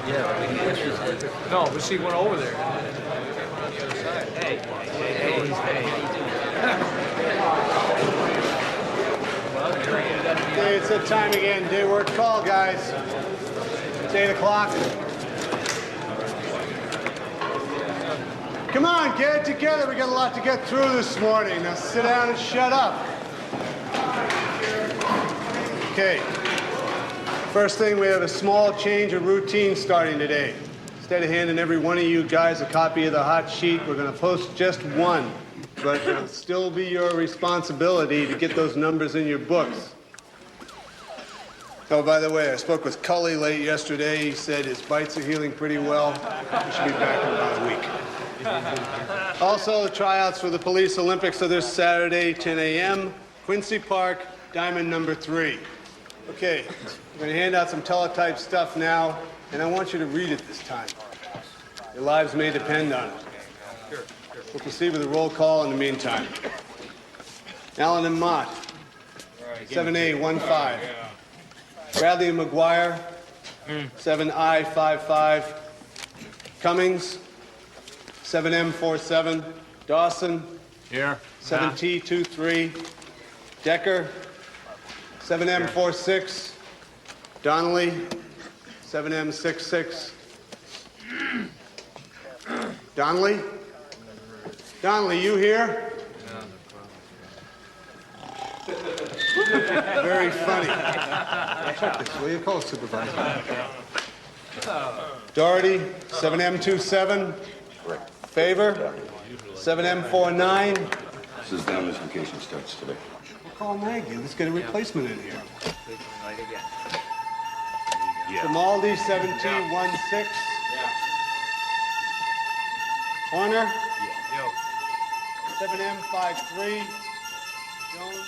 No, but she went over there. On the other side. Hey. Okay, it's that time again. Day work call, guys. It's 8 o'clock. Come on, get it together. We got a lot to get through this morning. Now sit down and shut up. Okay. First thing, we have a small change of routine starting today. Instead of handing every one of you guys a copy of the hot sheet, we're going to post just one. But it'll still be your responsibility to get those numbers in your books. Oh, by the way, I spoke with Cully late yesterday. He said his bites are healing pretty well. He should be back in about a week. Also, the tryouts for the Police Olympics are this Saturday, 10 a.m., Quincy Park, Diamond number 3. Okay, we're going to hand out some teletype stuff now, and I want you to read it this time. Your lives may depend on it. We'll proceed with a roll call in the meantime. Allan and Mott, 7A15. Bradley and McGuire, 7I55. Cummings, 7M47. Dawson, Here. 7T23. Decker, 7M46. Donnelly, 7M66. Donnelly? Donnelly, you here? Very funny. Check this, will you? Call supervisor. Doherty, 7M27. Favor, 7M49. This is down as vacation starts today. We'll call Nagy. Let's get a replacement in here. Grimaldi, 7T16. Horner, 7M53. Jones.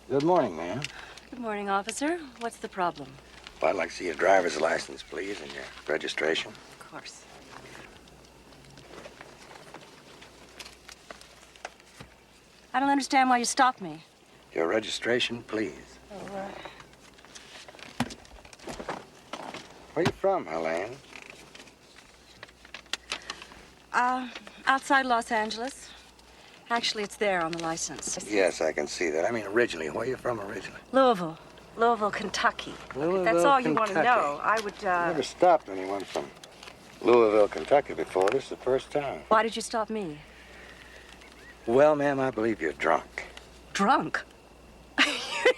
Good morning, ma'am. Good morning, officer. What's the problem? Well, I'd like to see your driver's license, please, and your registration. Of course. I don't understand why you stopped me. Your registration, please. Where you from, Allan? Outside Los Angeles. Actually, it's there on the license. Yes, I can see that. I mean, originally. Where you from originally? Louisville. Louisville, Kentucky. Louisville, That's all you want to Kentucky. know. I would, I never stopped anyone from Louisville, Kentucky before. This is the first time. Why did you stop me? Well, ma'am, I believe you're drunk. Drunk?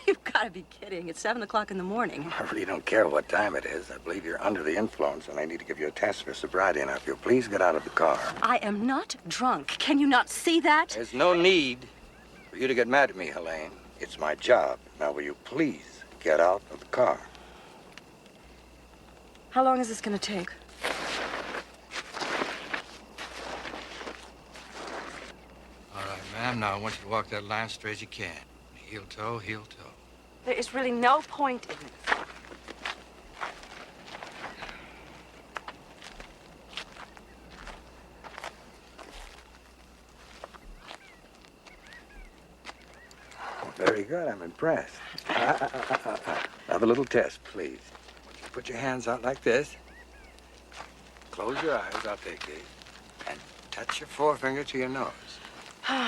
You've got to be kidding. It's 7 o'clock in the morning. I really don't care what time it is. I believe you're under the influence, and I need to give you a test for sobriety. Now, if you'll please get out of the car. I am not drunk. Can you not see that? There's no need for you to get mad at me, Helene. It's my job. Now, will you please get out of the car. How long is this gonna take? All right, ma'am, now I want you to walk that line straight as you can. Heel toe, heel toe. There is really no point in this. Very good. I'm impressed. Have a little test, please. Put your hands out like this. Close your eyes. I'll take these. And touch your forefinger to your nose. Wait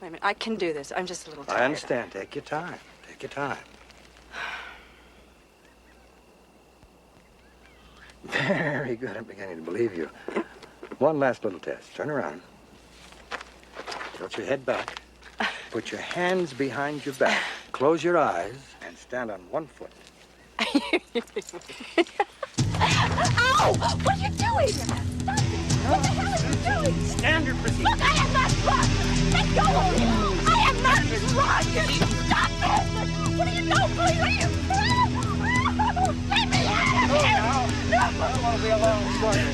a minute. I can do this. I'm just a little tired. I understand. Take your time. Take your time. Very good. I'm beginning to believe you. One last little test. Turn around. Tilt your head back. Put your hands behind your back. Close your eyes and stand on one foot. Ow! What are you doing? Stop it! What the hell are you doing? Standard procedure. Look, I am not drunk! Let go of me! I am not drunk! Stop this! What are you doing? Please, what are you... Let me out of here! No! I don't want to be alone, sorry.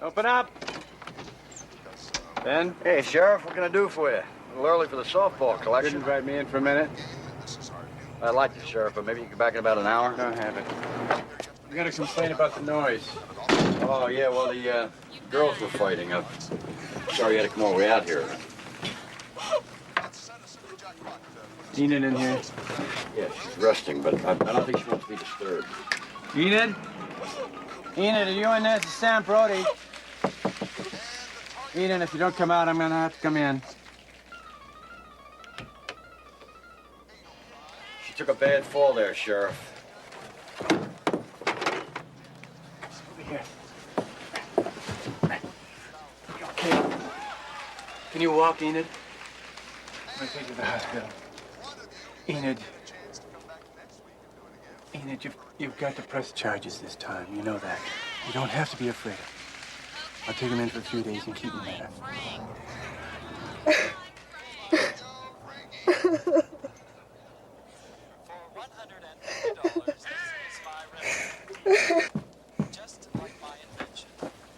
Open up. Ben? Hey, Sheriff, what can I do for you? A little early for the softball Could collection. you invite me in for a minute? I'd like to, Sheriff, but maybe you can get back in about an hour. Don't have it. I'm gonna complain about the noise. Oh, yeah, well, the girls were fighting. I'm sorry you had to come all the way out here. Enid in here? Yeah, she's resting, but I don't think she wants to be disturbed. Enid? Enid, are you in there? It's Sam Brody. Enid, if you don't come out, I'm gonna have to come in. She took a bad fall there, Sheriff. Can you walk, Enid? I'm gonna take you to the hospital. Enid. Enid, you've got to press charges this time. You know that. You don't have to be afraid. I'll take him in for a few days and keep him there.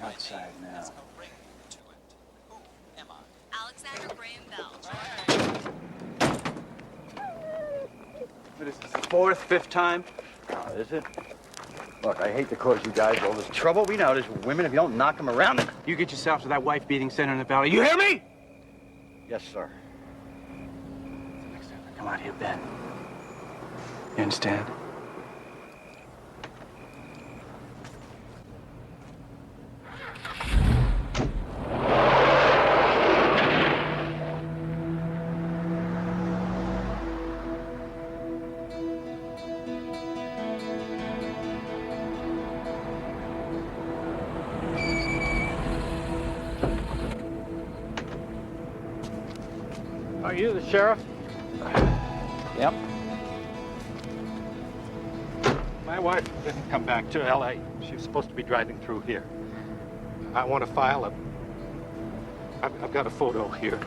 Outside now. Alexander Graham Bell. What is this, the fourth, fifth time? Oh, is it? Look, I hate to cause you guys all this trouble. We know there's women if you don't knock them around. You get yourself to that wife-beating center in the valley. You hear me? Yes, sir. Next time I come out here, Ben. You understand? Are you the sheriff? Yep. My wife didn't come back to L.A. She was supposed to be driving through here. I want to file I've got a photo here.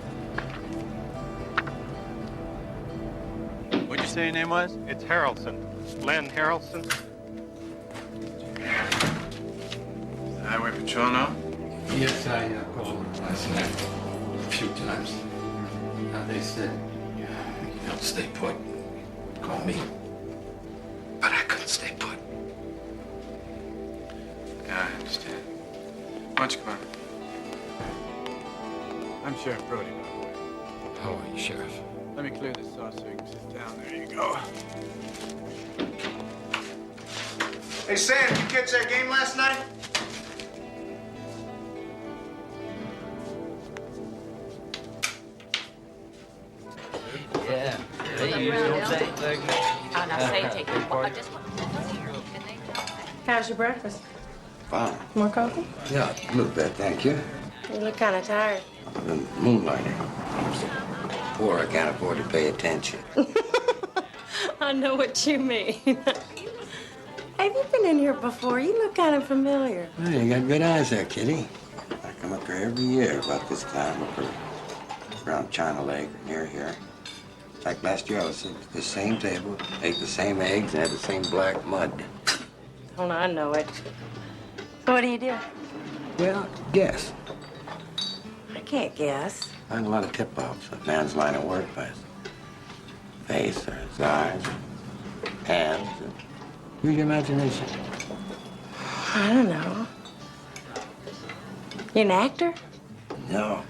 What'd you say your name was? It's Harrelson. Len Harrelson. Highway Patrol now? Yes, I called last night a few times. They said, you don't stay put. Call me. But I couldn't stay put. Yeah, I understand. Why don't you come on? I'm Sheriff Brody, by the way. How are you, Sheriff? Let me clear this sauce so you can sit down. There you go. Hey, Sam, you catch that game last night? Oh, no, say take it. How's your breakfast? Fine. More coffee? Yeah, a little bit, thank you. You look kind of tired. I've been moonlighting. I'm so poor I can't afford to pay attention. I know what you mean. Have you been in here before? You look kind of familiar. Well, you got good eyes there, kitty. I come up here every year about this time, up around China Lake, near here. Like last year, I was at the same table, ate the same eggs, and had the same black mud. Oh, I know it. So what do you do? Well, guess. I can't guess. Find a lot of tip-offs. A man's line of work by his face or his eyes, hands. Use your imagination. I don't know. You an actor? No.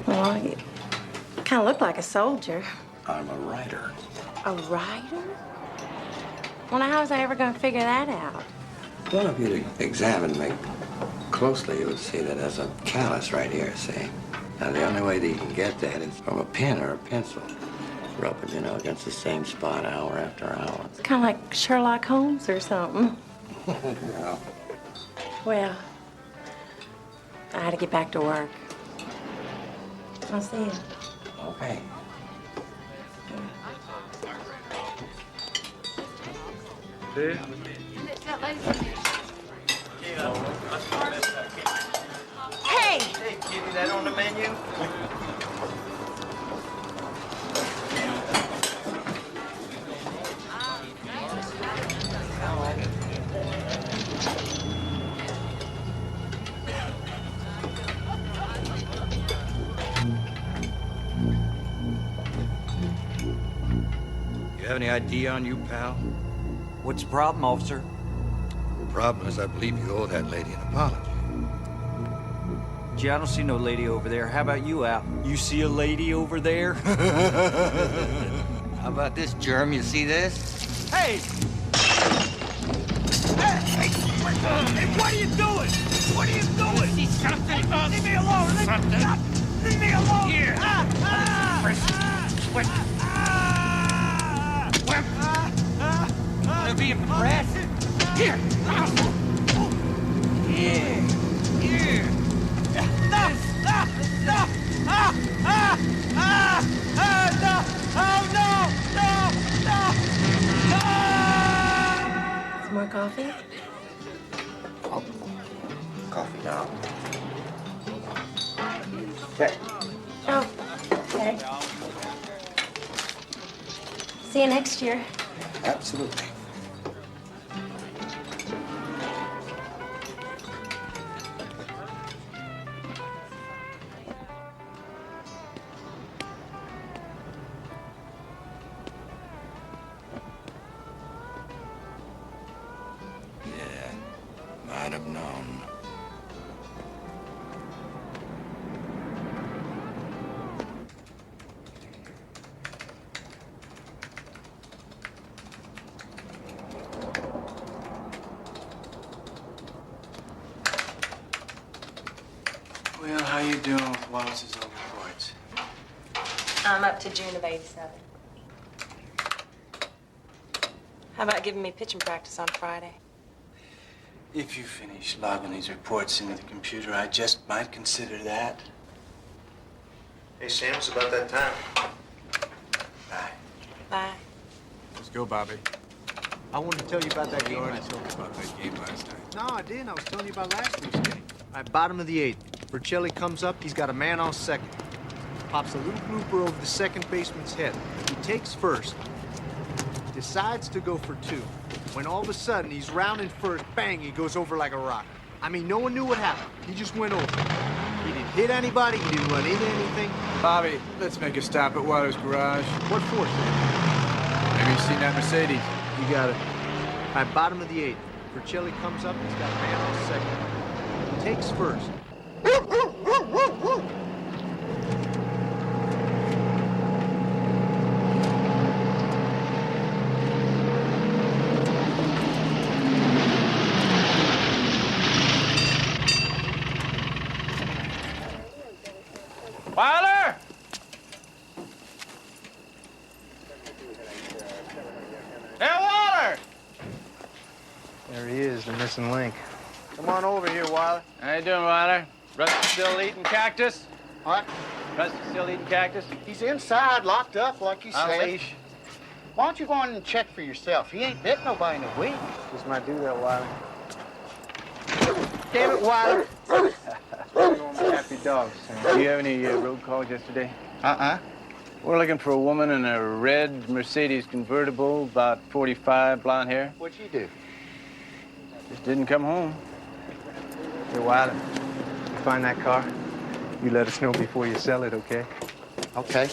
Well, you kind of look like a soldier. I'm a writer. A writer? Well, now, how was I ever going to figure that out? Well, if you'd examine me closely, you would see that there's a callus right here, see? Now, the only way that you can get that is from a pen or a pencil. Rubbing, against the same spot hour after hour. It's kind of like Sherlock Holmes or something. Yeah. Well, I had to get back to work. I'll see you. Okay. Hey! Hey, Kitty, that on the menu? You have any ID on you, pal? What's the problem, officer? The problem is I believe you owe that lady an apology. Gee, I don't see no lady over there. How about you, Al? You see a lady over there? How about this, germ? You see this? Hey! Hey, what are you doing? What are you doing? See something? Leave me alone! Leave me alone! Here! Wanna be impressed? Here! Yeah! Here! Some more coffee? Coffee now. Okay. Oh, okay. See you next year. Absolutely. Might have known. Well, how you doing with Wallace's old reports? I'm up to June of '87. How about giving me pitching practice on Friday? If you finish logging these reports into the computer, I just might consider that. Hey, Sam, it's about that time. Bye. Bye. Let's go, Bobby. I wanted to tell you about that game. You already told me about that game last night. No, I didn't. I was telling you about last week's game. All right, bottom of the 8th. Vercelli comes up. He's got a man on second. Pops a little blooper over the second baseman's head. He takes first. Decides to go for 2. When all of a sudden he's rounding first, bang, he goes over like a rock. I mean, no one knew what happened. He just went over. He didn't hit anybody. He didn't run into anything. Bobby, let's make a stop at Wilder's garage. What for, Sam? Maybe you've seen that Mercedes. You got it. All right, bottom of the 8th. Vercelli comes up. He's got a man on second. He takes first. Wilder! Hey, Wilder! There he is, the missing link. Come on over here, Wilder. How you doing, Wilder? Rusty still eating cactus? What? Rusty still eating cactus? He's inside, locked up, like you On said. leash. Why don't you go in and check for yourself? He ain't bit nobody in a week. Just might do that, Wilder. Damn it, Wilder. Happy dogs, Sam. Do you have any road calls yesterday? Uh-uh. We're looking for a woman in a red Mercedes convertible, about 45, blonde hair. What'd you do? Just didn't come home. Hey, Wilder, you find that car? You let us know before you sell it, okay? Okay.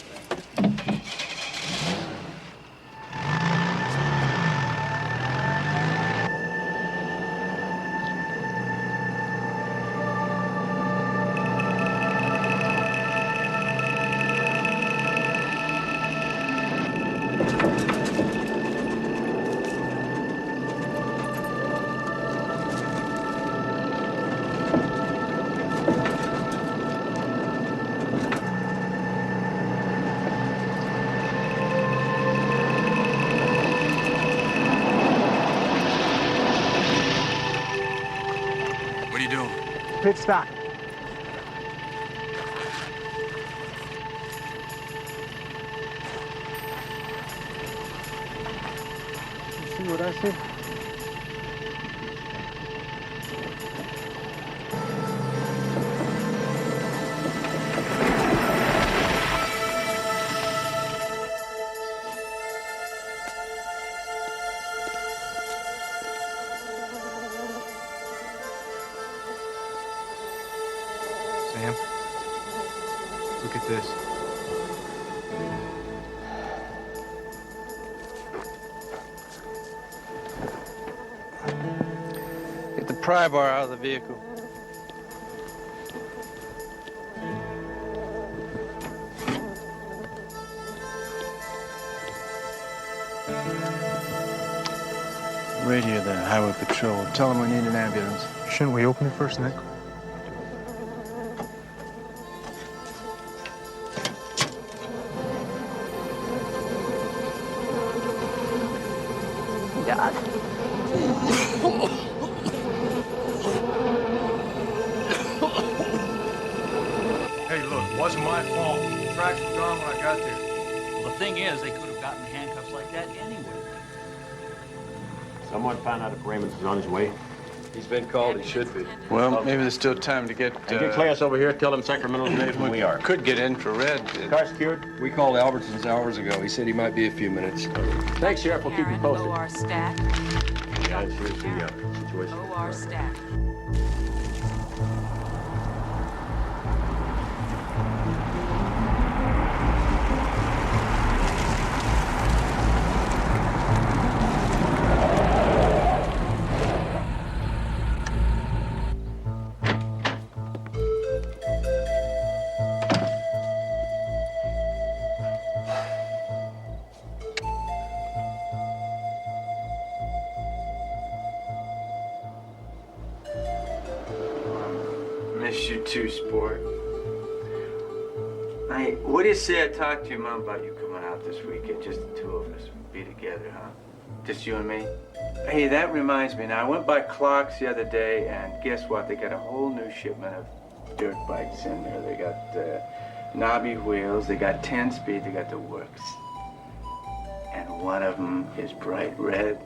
What are you doing? Pit stop. You see what I see? Sam, look at this. Get the pry bar out of the vehicle. Radio the highway patrol. Tell them we need an ambulance. Shouldn't we open it first, Nick? God. Wasn't my fault. The tracks were gone when I got there. Well, the thing is, they could have gotten handcuffs like that anyway. Someone found out if Raymond is on his way. He's been called. He should be. Well, maybe there's still time to get... And get Claes over here. Tell him Sacramento's ready from we are. Could get infrared. Car secured? We called Albertsons hours ago. He said he might be a few minutes. Thanks, Sheriff. We'll keep you posted. OR staff. Yeah, it's here's the situation. OR staff. Miss you too, sport. Hey, what do you say I talk to your mom about you coming out this weekend? Just the two of us. Be together, huh? Just you and me? Hey, that reminds me. Now, I went by Clark's the other day, and guess what? They got a whole new shipment of dirt bikes in there. They got knobby wheels. They got 10-speed. They got the works. And one of them is bright red.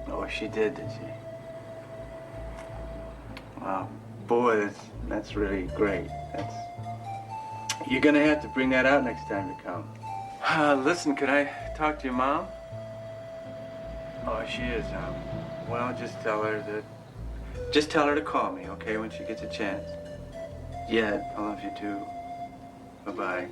Oh, she did she? Wow, boy, that's really great. You're gonna have to bring that out next time you come. Listen, could I talk to your mom? Oh, she is. Well, just tell her to call me, okay, when she gets a chance. Yeah, I love you too. Bye-bye.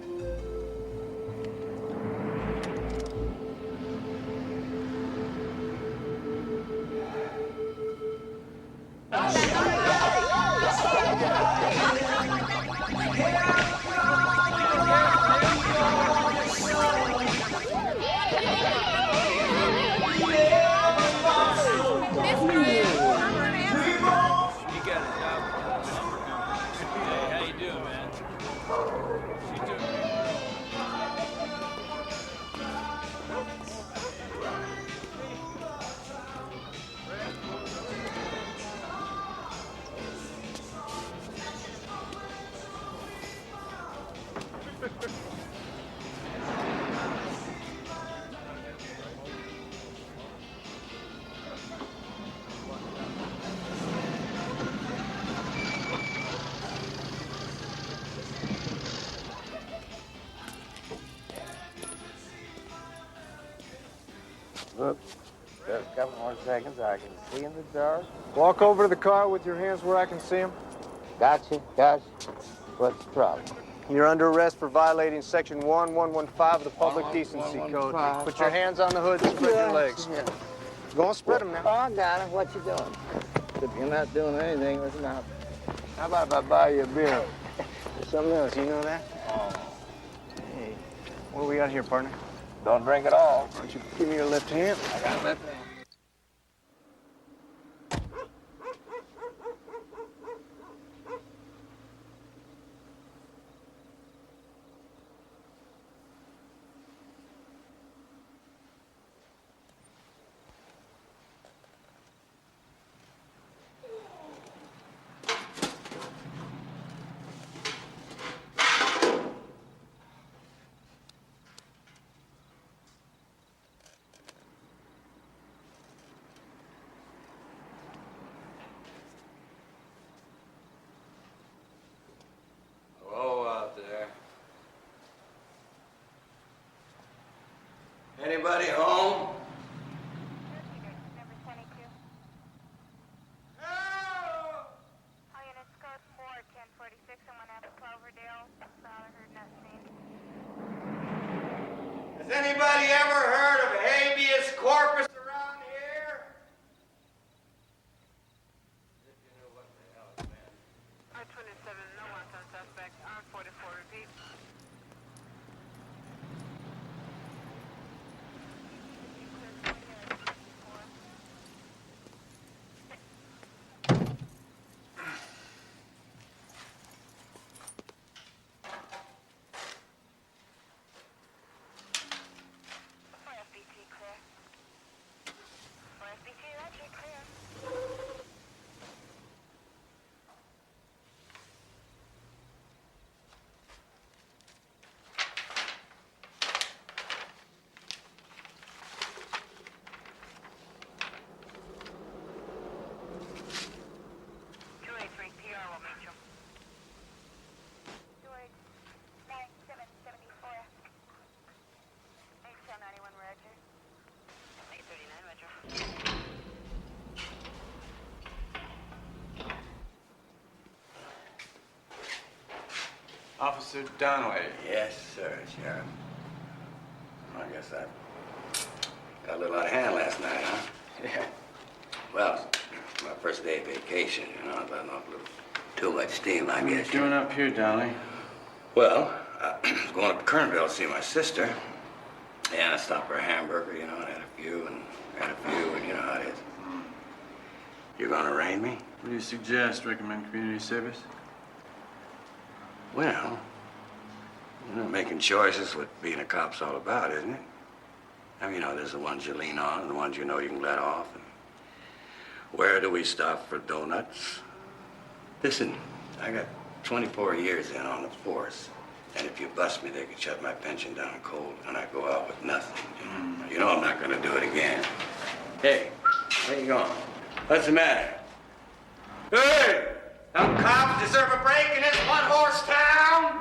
Oops. Just a couple more seconds. I can see in the dark. Walk over to the car with your hands where I can see them. Gotcha. What's the problem? You're under arrest for violating Section 1115 of the Public Decency Code. Put your hands on the hood and spread your legs. Yeah. Go on, spread them now. Oh, I got it. What you doing? If you're not doing anything, listen up. How about if I buy you a beer? There's something else. You know that? Oh. Hey, what do we got here, partner? Don't drink at all. Why don't you give me your left hand? I got a left hand. Anybody home? Has anybody ever heard of habeas corpus around here? If you knew what the hell it meant. R27, no wanted suspect. R44, repeat. Officer Donnelly. Yes, sir, Sheriff. I guess I got a little out of hand last night, huh? Yeah. Well, it's my first day of vacation, you know. I let off a little too much steam, I What are you guess. doing up here, Donnelly? Well, I was going up to Kernville to see my sister. And I stopped for a hamburger, you know, and had a few, and you know how it is. You gonna arraign me? What do you suggest? Recommend community service? Well, you know, making choices is what being a cop's all about, isn't it? I mean, you know, there's the ones you lean on and the ones you know you can let off. And where do we stop for donuts? Listen, I got 24 years in on the force. And if you bust me, they could shut my pension down cold, and I go out with nothing. You know I'm not gonna do it again. Hey, where you going? What's the matter? Hey! Some cops deserve a break in this one-horse town?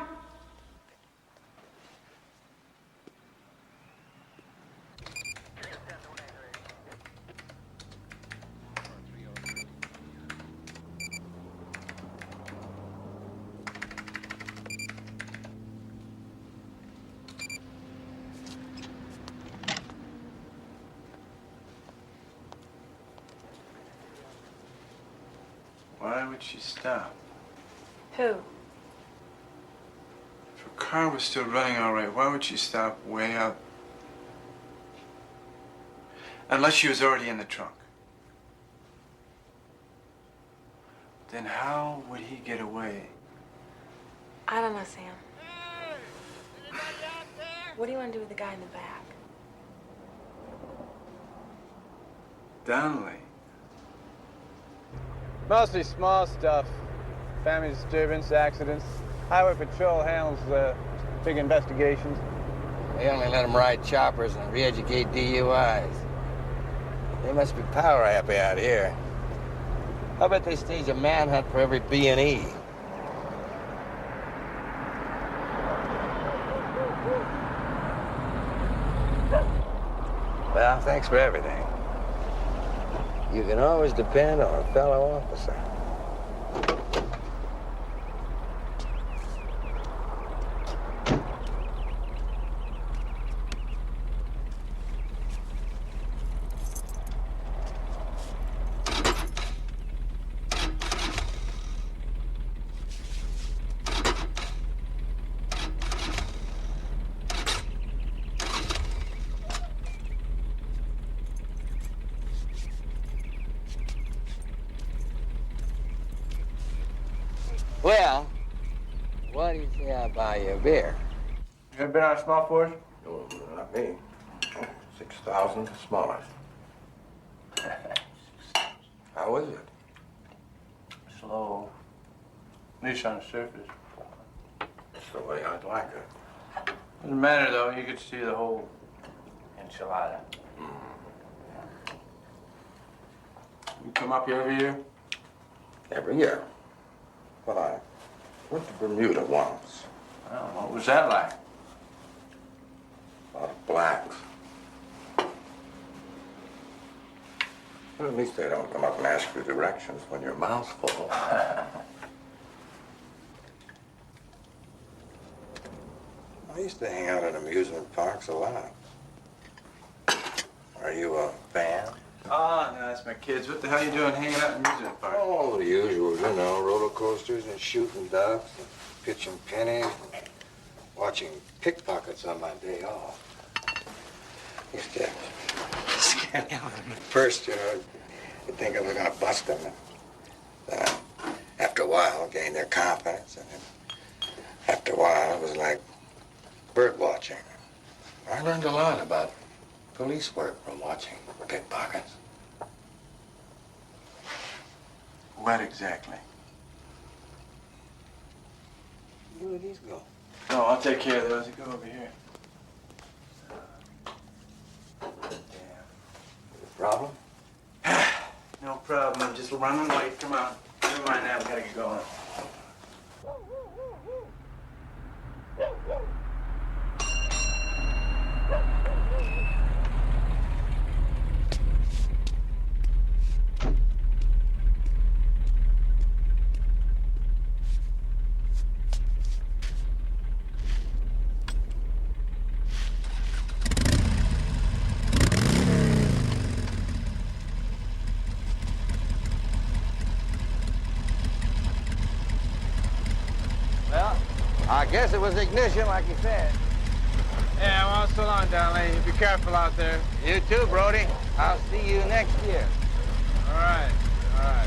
Why would she stop? Who? If her car was still running all right, why would she stop way out? Unless she was already in the trunk. Then how would he get away? I don't know, Sam. What do you want to do with the guy in the back? Donnelly. Mostly small stuff. Family disturbance, accidents. Highway Patrol handles big investigations. They only let them ride choppers and re-educate DUIs. They must be power happy out here. I bet they stage a manhunt for every B&E. Well, thanks for everything. You can always depend on a fellow officer. Well, what do you say I buy you a beer? You ever been on a small force? No, not me. 6,000 the smallest. How was it? Slow. At least on the surface. That's the way I'd like it. Doesn't matter though, you could see the whole enchilada. You come up here every year? Every year. Well, I went to Bermuda once. Well, what was that like? A lot of blacks. Well, at least they don't come up and ask for directions when your mouth's full. I used to hang out at amusement parks a lot. Are you a fan? Oh, no, that's my kids. What the hell are you doing hanging out in the amusement park? Oh, the usual, you know, roller coasters and shooting ducks, and pitching pennies, and watching pickpockets on my day off. Used to scare me out at first, you know. You'd think I was gonna bust them. And after a while, gain their confidence, and then after a while, it was like bird watching. I learned a lot about police work from watching pickpockets. What exactly? Where did these go? No, I'll take care of those. You go over here. Problem? No problem. I'm just running late. Come on. Never mind that. We gotta get going. guess it was ignition, like you said. Yeah, well, so long, Donnelly. Be careful out there. You too, Brody. I'll see you next year. All right, all right.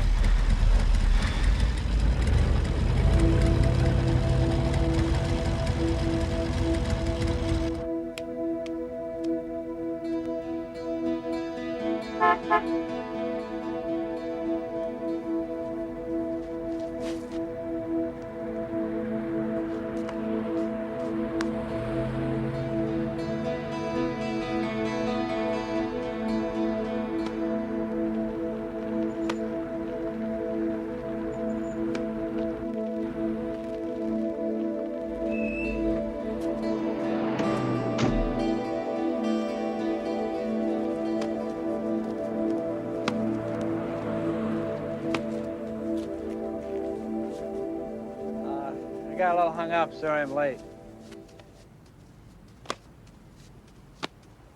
I got a little hung up. Sorry I'm late.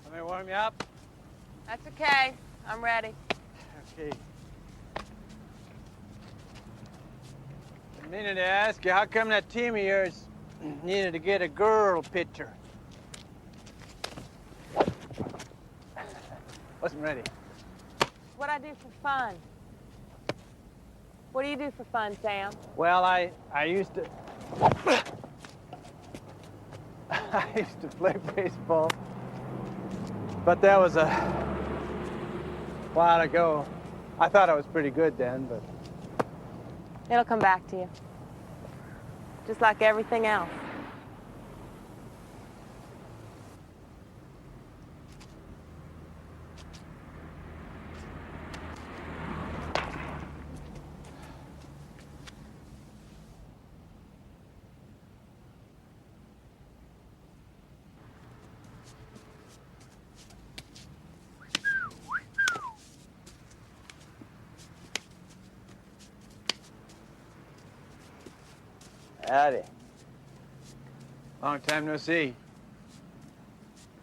Let me warm you up? That's okay. I'm ready. Okay. I'm meaning to ask you, how come that team of yours needed to get a girl picture? Wasn't ready. What I do for fun. What do you do for fun, Sam? Well, I used to... I used to play baseball, but that was a while ago. I thought I was pretty good then, but... It'll come back to you. Just like everything else. Howdy. Long time no see.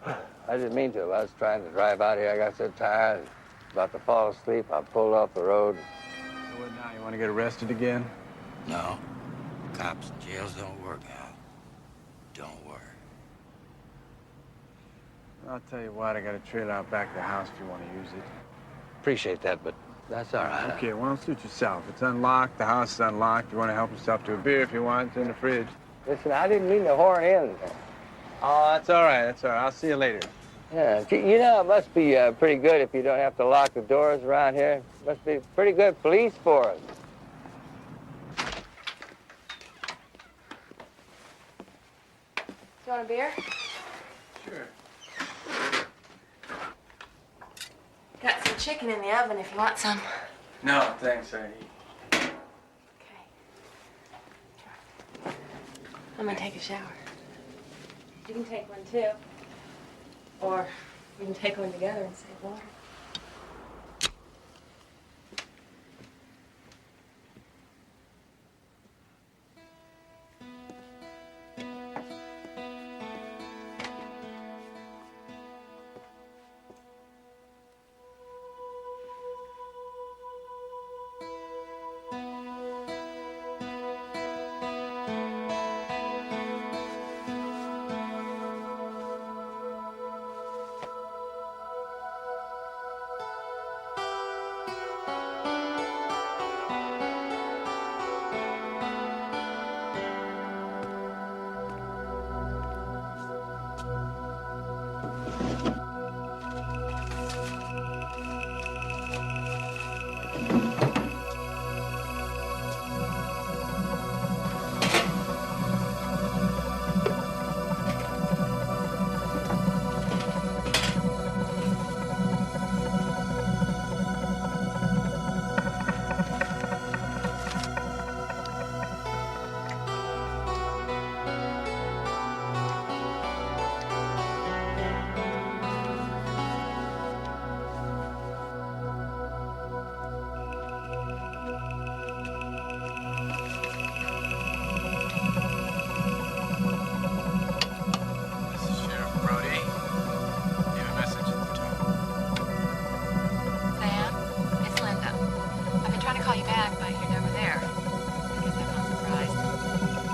I didn't mean to. I was trying to drive out here. I got so tired, about to fall asleep. I pulled off the road. So what now? You want to get arrested again? No. Cops and jails don't work, Al. Don't work. I'll tell you what, I got a trailer out back of the house if you want to use it. Appreciate that, but that's all right. Okay, well, suit yourself. It's unlocked. The house is unlocked. You want to help yourself to a beer if you want. It's in the fridge. Listen, I didn't mean to horn in. Oh, that's all right. That's all right. I'll see you later. Yeah, you know, it must be pretty good if you don't have to lock the doors around here. Must be pretty good police force. Do you want a beer? Sure. Got some chicken in the oven if you want some. No, thanks. I eat. I'm gonna take a shower. You can take one too. Or we can take one together and save water.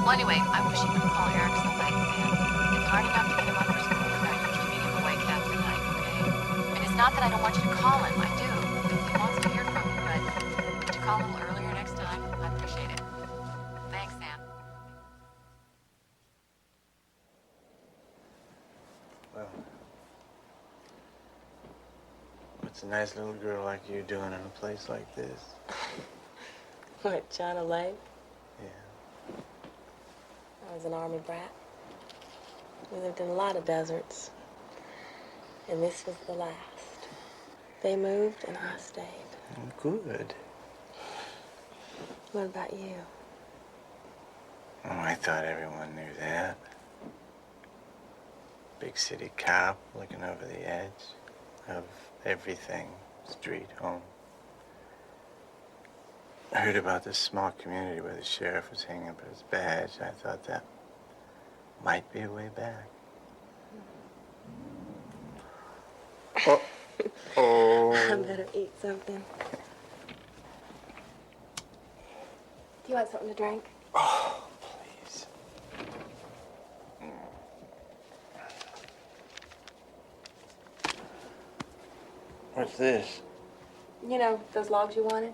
Well, anyway, I wish you would call here Not that I don't want you to call him. I do. He wants to hear from you, but would you call a little earlier next time? I appreciate it. Thanks, Sam. Well, what's a nice little girl like you doing in a place like this? What, China Lake? Yeah. I was an army brat. We lived in a lot of deserts. And this was the last. They moved and I stayed. Good. What about you? Oh, I thought everyone knew that. Big city cop looking over the edge of everything, street, home. I heard about this small community where the sheriff was hanging up his badge. I thought that might be a way back. Oh. I better eat something. Do you want something to drink? Oh, please. What's this? You know, those logs you wanted?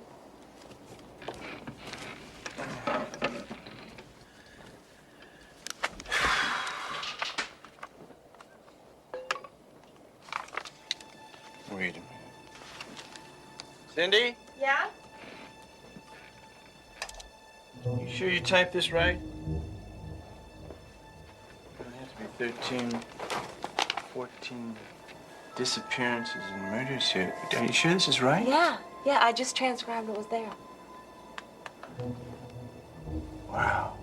Wait a minute. Cindy? Yeah? You sure you typed this right? It has to be 13, 14 disappearances and murders here. Are you sure this is right? Yeah. Yeah, I just transcribed what was there. Wow.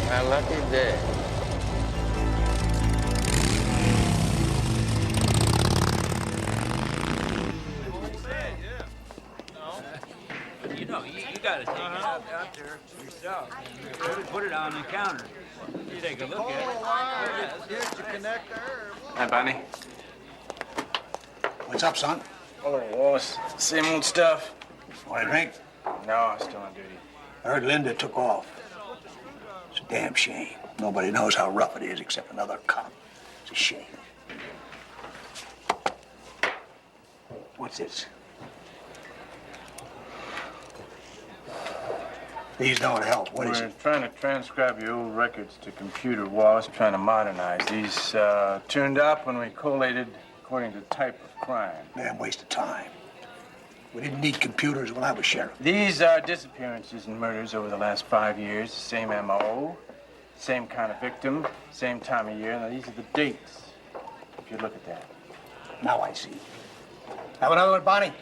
My lucky day. You know, you gotta take it out there yourself. Put it on the counter. You take a look at it. Here's your connector. Hi, Bonnie. What's up, son? Oh, same old stuff. Want a drink? No, I'm still on duty. I heard Linda took off. It's a damn shame. Nobody knows how rough it is except another cop. It's a shame. What's this? These don't help. What is We're it? trying to transcribe your old records to computer, Wallace. Trying to modernize. These turned up when we collated according to type of crime. Damn waste of time. We didn't need computers when I was sheriff. These are disappearances and murders over the last 5 years. Same M.O., same kind of victim, same time of year. Now, these are the dates, if you look at that. Now I see. Have another one, Bonnie?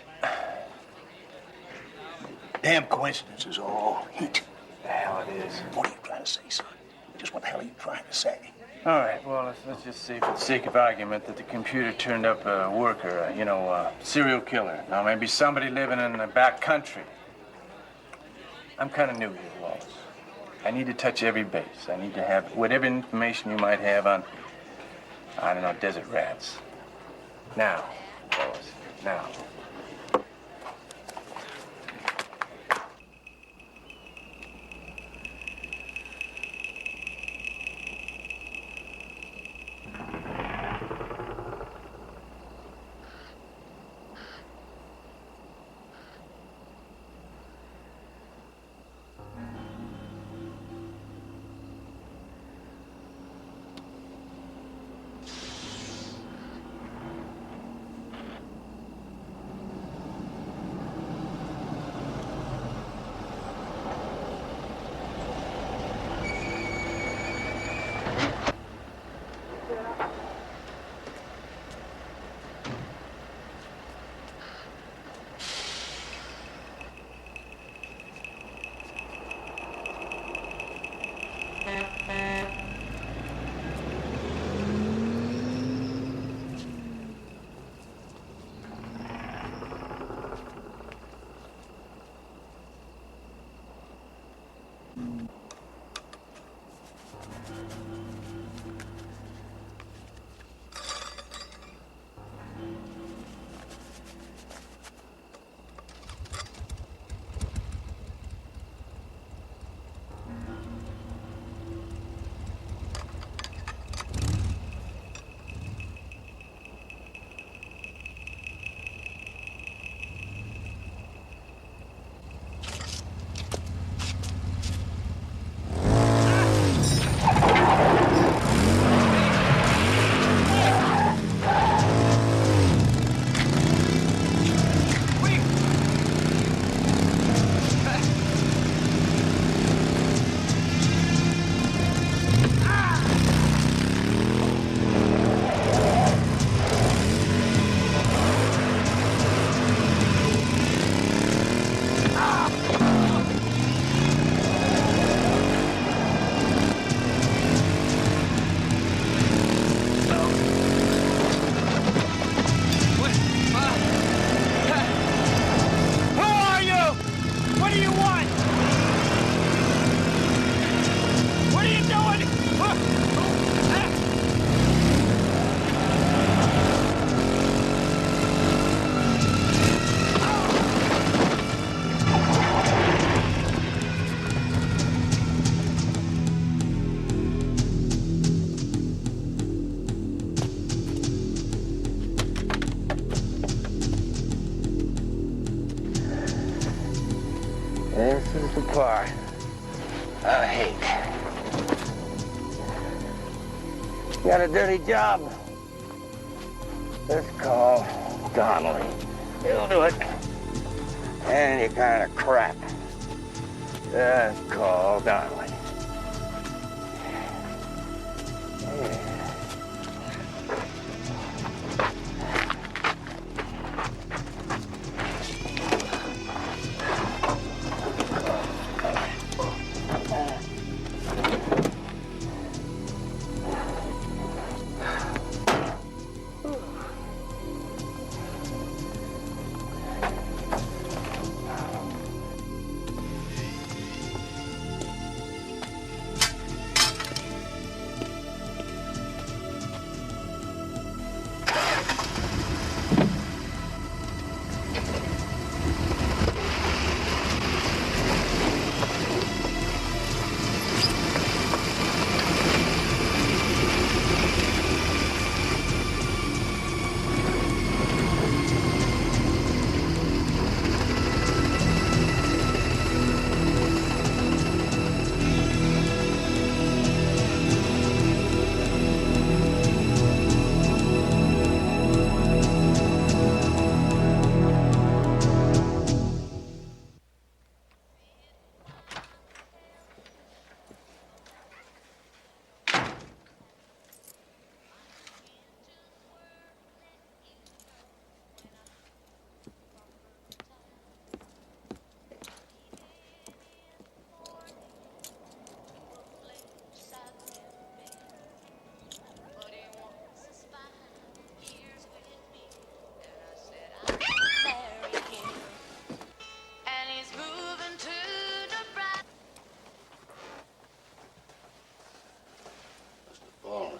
Damn coincidence is all heat. The hell it is. What are you trying to say, son? Just what the hell are you trying to say? All right, well, let's just say for the sake of argument that the computer turned up a worker, a serial killer. Now, maybe somebody living in the back country. I'm kind of new here, Wallace. I need to touch every base. I need to have whatever information you might have on, I don't know, desert rats. Now, Wallace, now. This is the part I hate. You got a dirty job? Just call Donnelly. He'll do it. Any kind of crap. Just call Donnelly.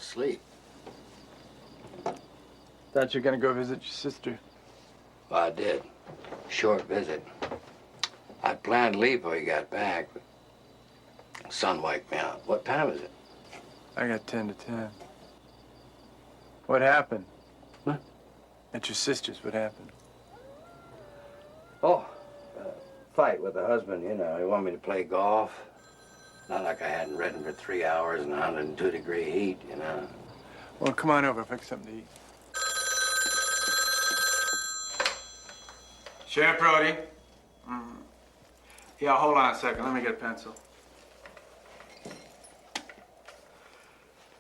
asleep. Thought you were gonna go visit your sister. Well, I did. Short visit. I'd planned to leave before he got back, but the sun wiped me out. What time is it? I got 10 to 10. What happened? What? At your sister's, what happened? Oh, fight with the husband, you know. He wanted me to play golf. Not like I hadn't ridden for 3 hours in 102-degree heat, you know. Well, come on over, fix something to eat. Sheriff Brody. Yeah, hold on a second. Let me get a pencil.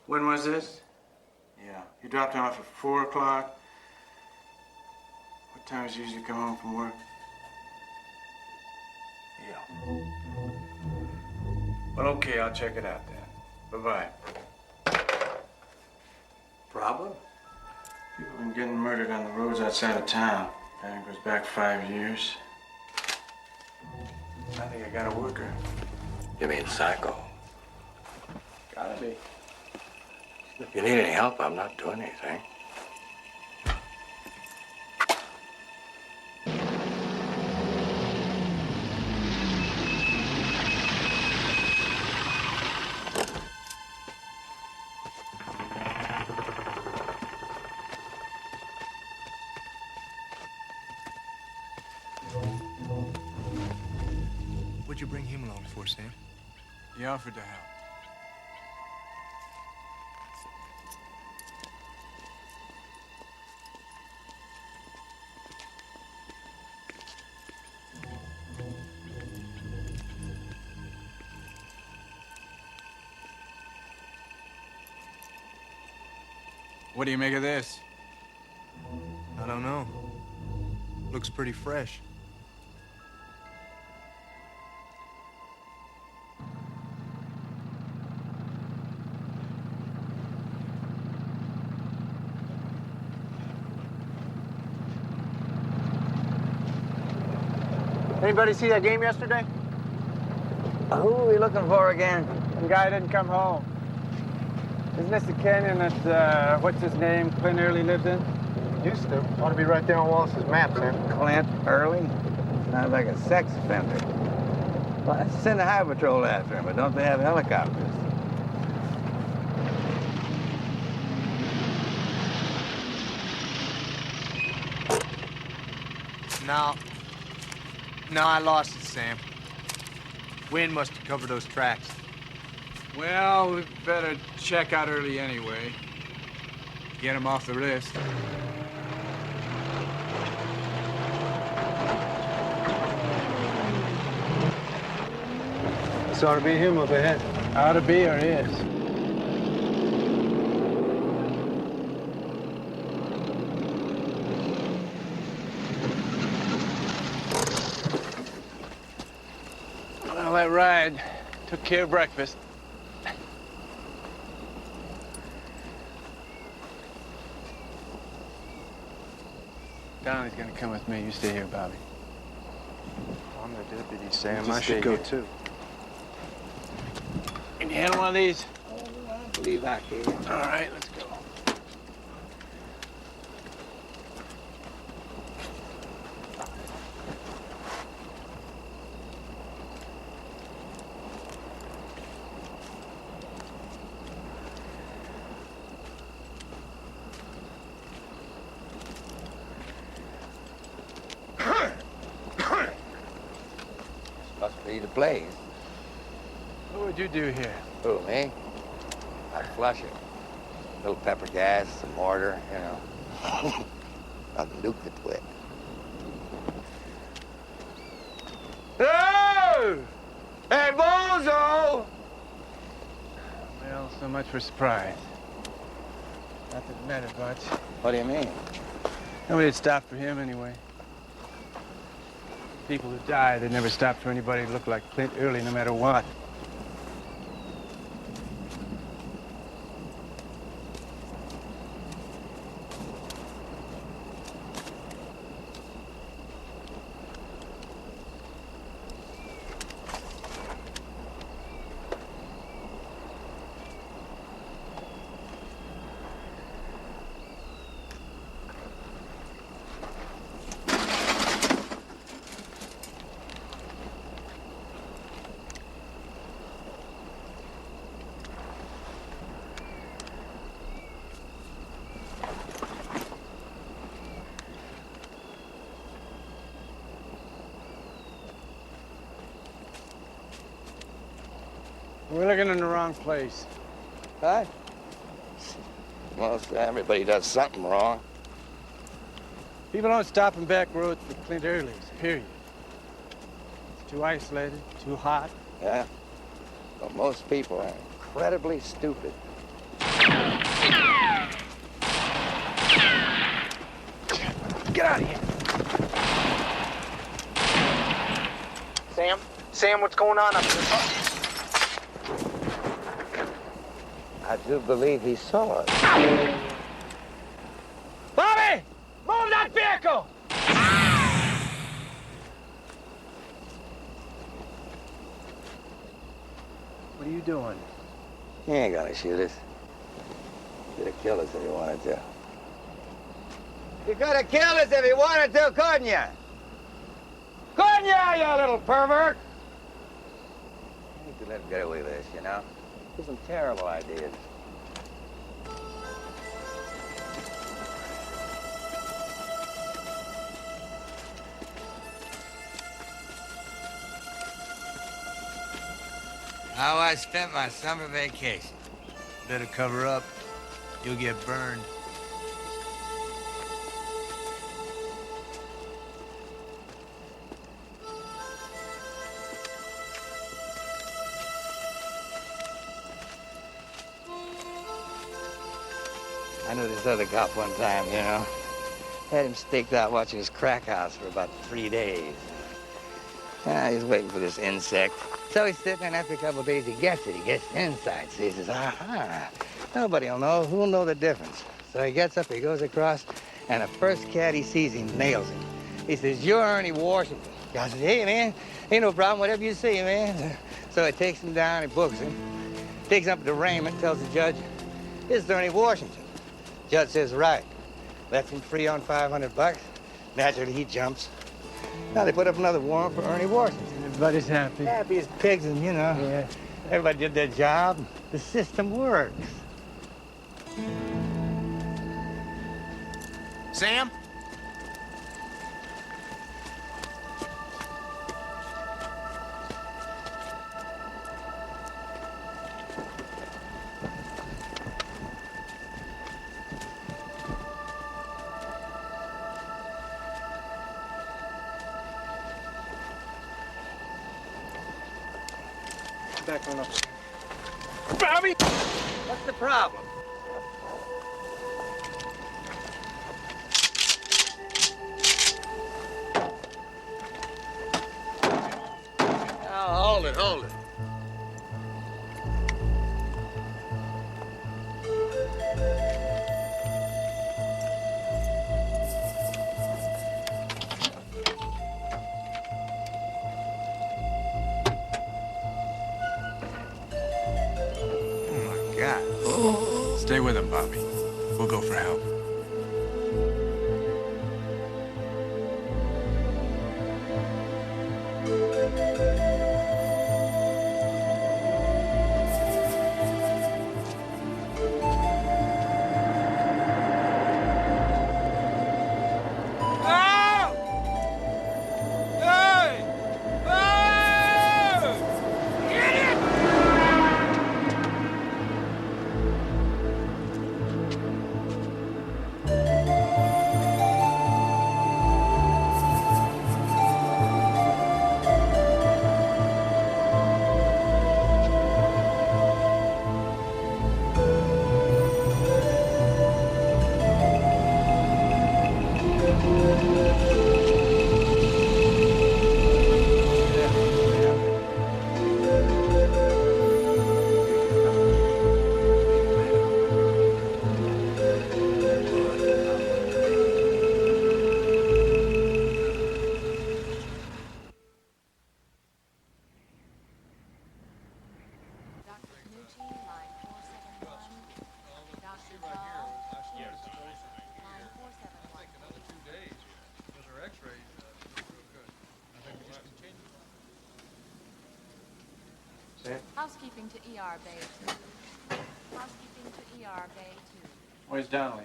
When was this? Yeah. You dropped him off at 4 o'clock. What time does you usually come home from work? Yeah. Well, okay, I'll check it out then. Bye-bye. Problem? People have been getting murdered on the roads outside of town. That goes back 5 years. I think I got a worker. You mean psycho? Gotta be. If you need any help, I'm not doing anything. What'd you bring him along for, Sam? He offered to help. What do you make of this? I don't know. Looks pretty fresh. Anybody see that game yesterday? Who are we looking for again? The guy didn't come home. Isn't this the canyon that, what's his name, Clint Early lives in? Used to. Ought to be right there on Wallace's map, Sam. Clint Early? Sounds like a sex offender. Well, let's send a highway patrol after him, but don't they have helicopters? No, I lost it, Sam. Wind must have covered those tracks. Well, we better check out Early anyway. Get him off the list. This ought to be him up ahead. Ought to be or is. Well, that ride took care of breakfast. Donnie's gonna come with me. You stay here, Bobby. I'm the deputy, Sam. Just I should stay go, here. too. Can you handle one of these? I believe I can. All right, let's go. Must be the place. What would you do here? Who, me? I'd flush it. A little pepper gas, some mortar, you know. I'll nuke the twit. Oh! Hey, Bozo! Well, so much for surprise. Not that it mattered much. What do you mean? Nobody had stopped for him anyway. People who died, they never stopped for anybody who looked like Clint Early, no matter what. We're looking in the wrong place. Huh? Well, everybody does something wrong. People don't stop in back roads for Clint Early's, period. It's too isolated, too hot. Yeah. But most people are incredibly stupid. Get out of here. Sam? Sam, what's going on up there? I do believe he saw us. Bobby! Move that vehicle! What are you doing? He ain't gonna shoot us. Could have killed us if he wanted to. You could have killed us if he wanted to, couldn't you? Couldn't you, you little pervert? I hate to let him get away with this, you know? There's some terrible ideas. How I spent my summer vacation. Better cover up. You'll get burned. I knew this other cop one time, you know. Had him staked out watching his crack house for about 3 days. He's waiting for this insect. So he's sitting there, and after a couple of days, he gets it. He gets the inside. So he says, aha, nobody will know. Who'll know the difference? So he gets up, he goes across, and the first cat he sees, he nails him. He says, you're Ernie Washington. I says, hey, man, ain't no problem, whatever you say, man. So he takes him down, he books him, takes him up to arraignment, tells the judge, this is Ernie Washington. Judge says, right. Lets him free on $500. Naturally, he jumps. Now they put up another warrant for Ernie Washington. Everybody's happy. Happy as pigs, and you know, Yeah. everybody did their job. The system works. Sam? Back on up. Bobby! What's the problem? Now, hold it, hold it. Stay with him, Bobby. We'll go for help. Housekeeping to ER Bay 2. Housekeeping to ER Bay 2. Where's Donnelly?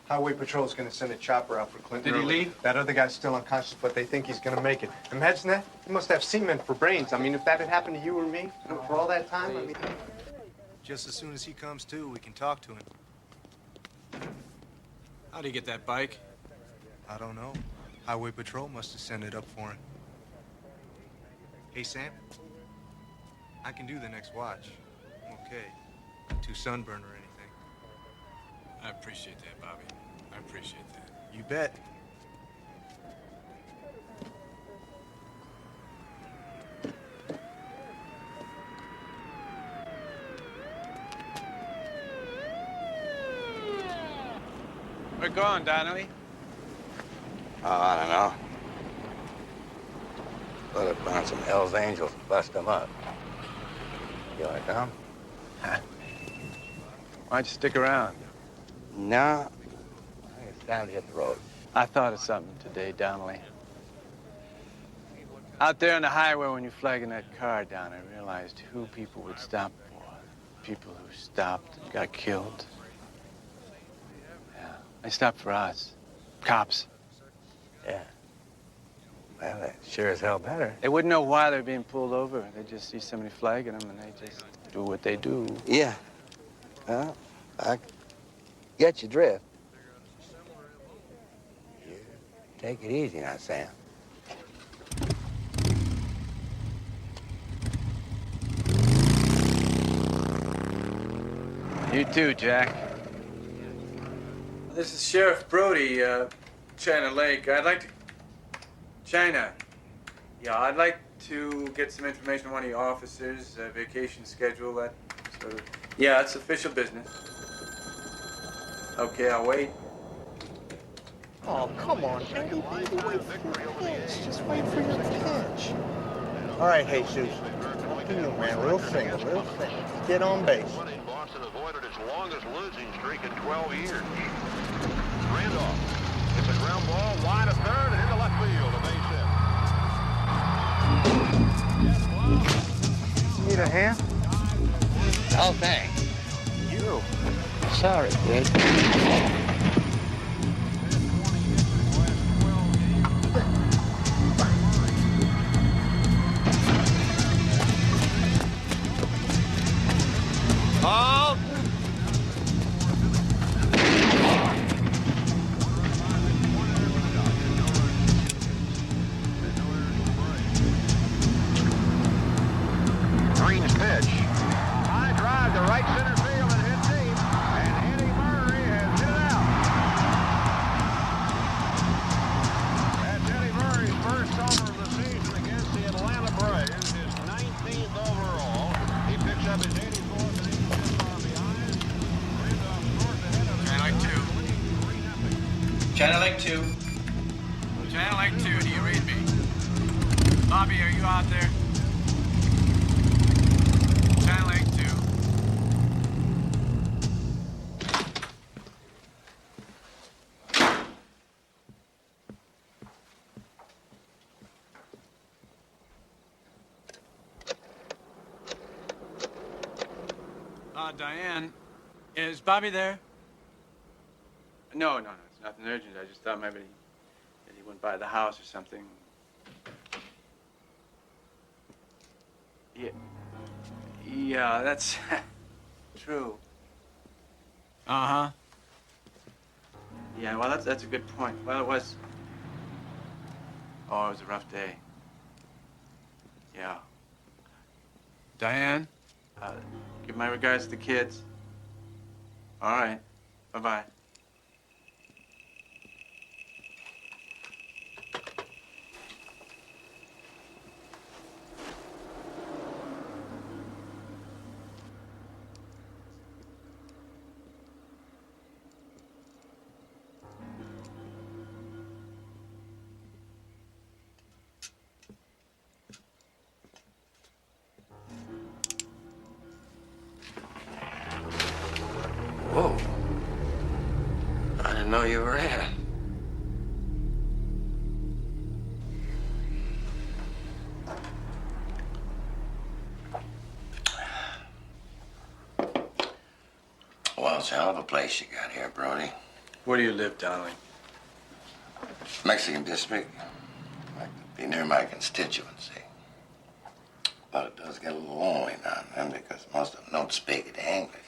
Highway Patrol's gonna send a chopper out for Clinton. Did he early. leave? That other guy's still unconscious, but they think he's gonna make it. Imagine that. He must have cement for brains. I mean, if that had happened to you or me for all that time, I mean... Just as soon as he comes to, we can talk to him. How'd he get that bike? I don't know. Highway Patrol must have sent it up for him. Hey, Sam. I can do the next watch. I'm okay. Not too sunburned or anything. I appreciate that, Bobby. I appreciate that. You bet. We're going, Donnelly. Oh, I don't know. Let it find some Hell's Angels and bust them up. You wanna come? Why'd you stick around? No. I think it's time to hit the road. I thought of something today, Donnelly. Out there on the highway when you're flagging that car down, I realized who people would stop for. People who stopped and got killed. Yeah, they stopped for us. Cops. Yeah. Well, that sure as hell better. They wouldn't know why they're being pulled over. They just see somebody flagging them and they just do what they do. Yeah. Well, I get your drift. You take it easy now, Sam. You too, Jack. This is Sheriff Brody, China Lake. I'd like to... China. Yeah, I'd like to get some information on one of your officers, vacation schedule, that sort of... Yeah, it's official business. Okay, I'll wait. Oh, come on, baby. Wait for your pitch. Just wait for your pitch. All right, Jesus. Up to you, man. Real single, real single. Get on base. Boston avoided its longest losing streak in 12 years. Randolph. It's a ground ball, wide of third, and into left field. A base hit. Need a hand? Oh, thanks. You. Sorry, kid. Halt! Green's pitch. High drive to right center field and hit deep. And Eddie Murray has hit it out. That's Eddie Murray's first homer of the season against the Atlanta Braves. His 19th overall. He picks up his 84th and 85th RBIs. Randolph scores ahead of China Lake 2. China Lake 2. China Lake 2, do you read me? Bobby, are you out there? China Lake 2. Diane, is Bobby there? No, it's nothing urgent. I just thought maybe he went by the house or something. Yeah, that's true. Uh-huh. Yeah, well, that's a good point. Well, it was a rough day. Yeah. Diane? Give my regards to the kids. All right. Bye-bye. Whoa. I didn't know you were here. Well, it's a hell of a place you got here, Brody. Where do you live, darling? Mexican district. Like to be near my constituency. But it does get a little lonely now and then because most of them don't speak English.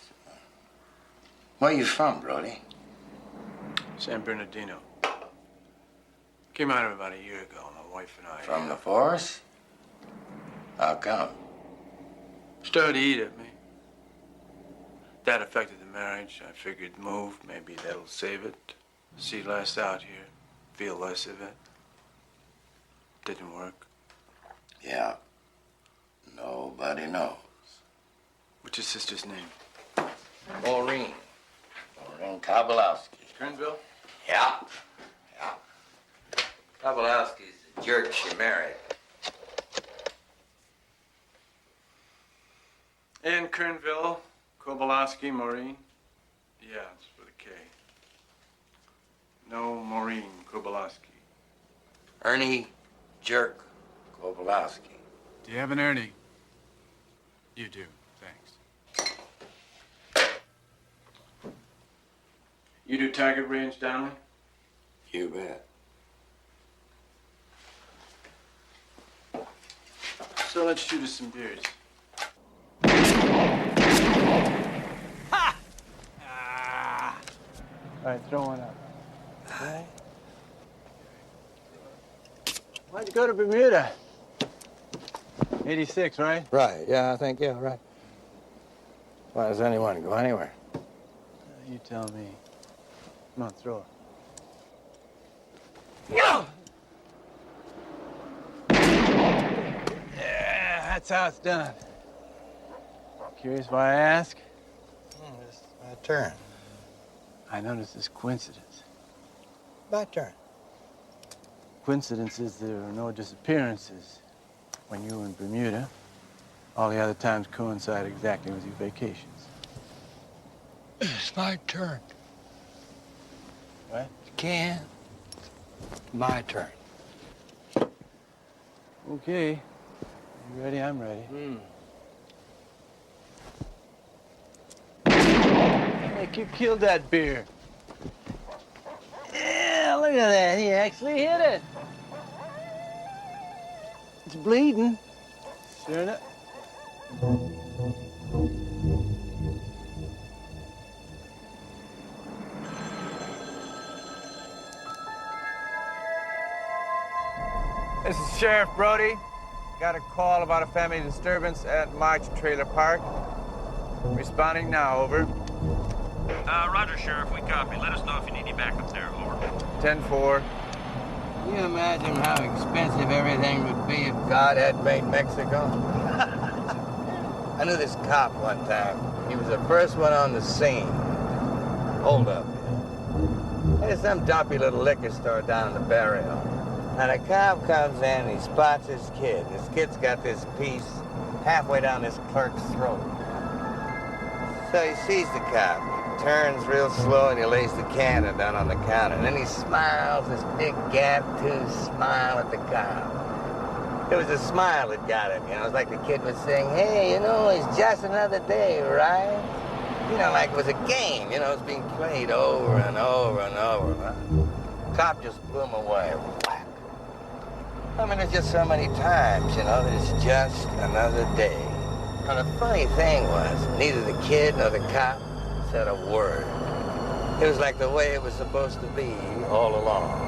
Where you from, Brody? San Bernardino. Came out of about a year ago, my wife and I. From the force? How come? Started to eat at me. That affected the marriage. I figured move, maybe that'll save it. See less out here, feel less of it. Didn't work. Yeah. Nobody knows. What's your sister's name? Maureen Kobolowski. Kernville? Yeah. Kobolowski's the jerk she married. And Kernville, Kobolowski, Maureen. Yeah, it's with a K. No Maureen Kobolowski. Ernie Jerk Kobolowski. Do you have an Ernie? You do, thanks. You do target range, Donnelly? You bet. So let's shoot us some beers. All right, throw one up. All right. Why'd you go to Bermuda? 86, right? Right, yeah, I think, yeah, right. Why does anyone go anywhere? You tell me. Come on, throw it. No! Yeah, that's how it's done. Curious why I ask? It's my turn. I noticed this coincidence. My turn. Coincidence is there are no disappearances. When you were in Bermuda, all the other times coincide exactly with your vacations. It's my turn. What? Can. My turn. Okay. You ready? I'm ready. Nick, you killed that beer. Yeah, look at that. He actually hit it. It's bleeding. Sure enough. This is Sheriff Brody. Got a call about a family disturbance at March Trailer Park. Responding now, over. Roger, Sheriff. We copy. Let us know if you need any backup there. Over. 10-4. Can you imagine how expensive everything would be if God had made Mexico? I knew this cop one time. He was the first one on the scene. Hold up. There's some dumpy little liquor store down in the barrio. And a cop comes in and he spots his kid. His kid's got this piece halfway down this clerk's throat. So he sees the cop. He turns real slow and he lays the cannon down on the counter. And then he smiles, this big gap-toothed smile at the cop. It was the smile that got him, you know. It was like the kid was saying, hey, you know, it's just another day, right? You know, like it was a game, you know, it's being played over and over and over. Huh? Cop just blew him away. Whack. I mean, there's just so many times, you know, that it's just another day. Now, the funny thing was, neither the kid nor the cop said a word. It was like the way it was supposed to be all along.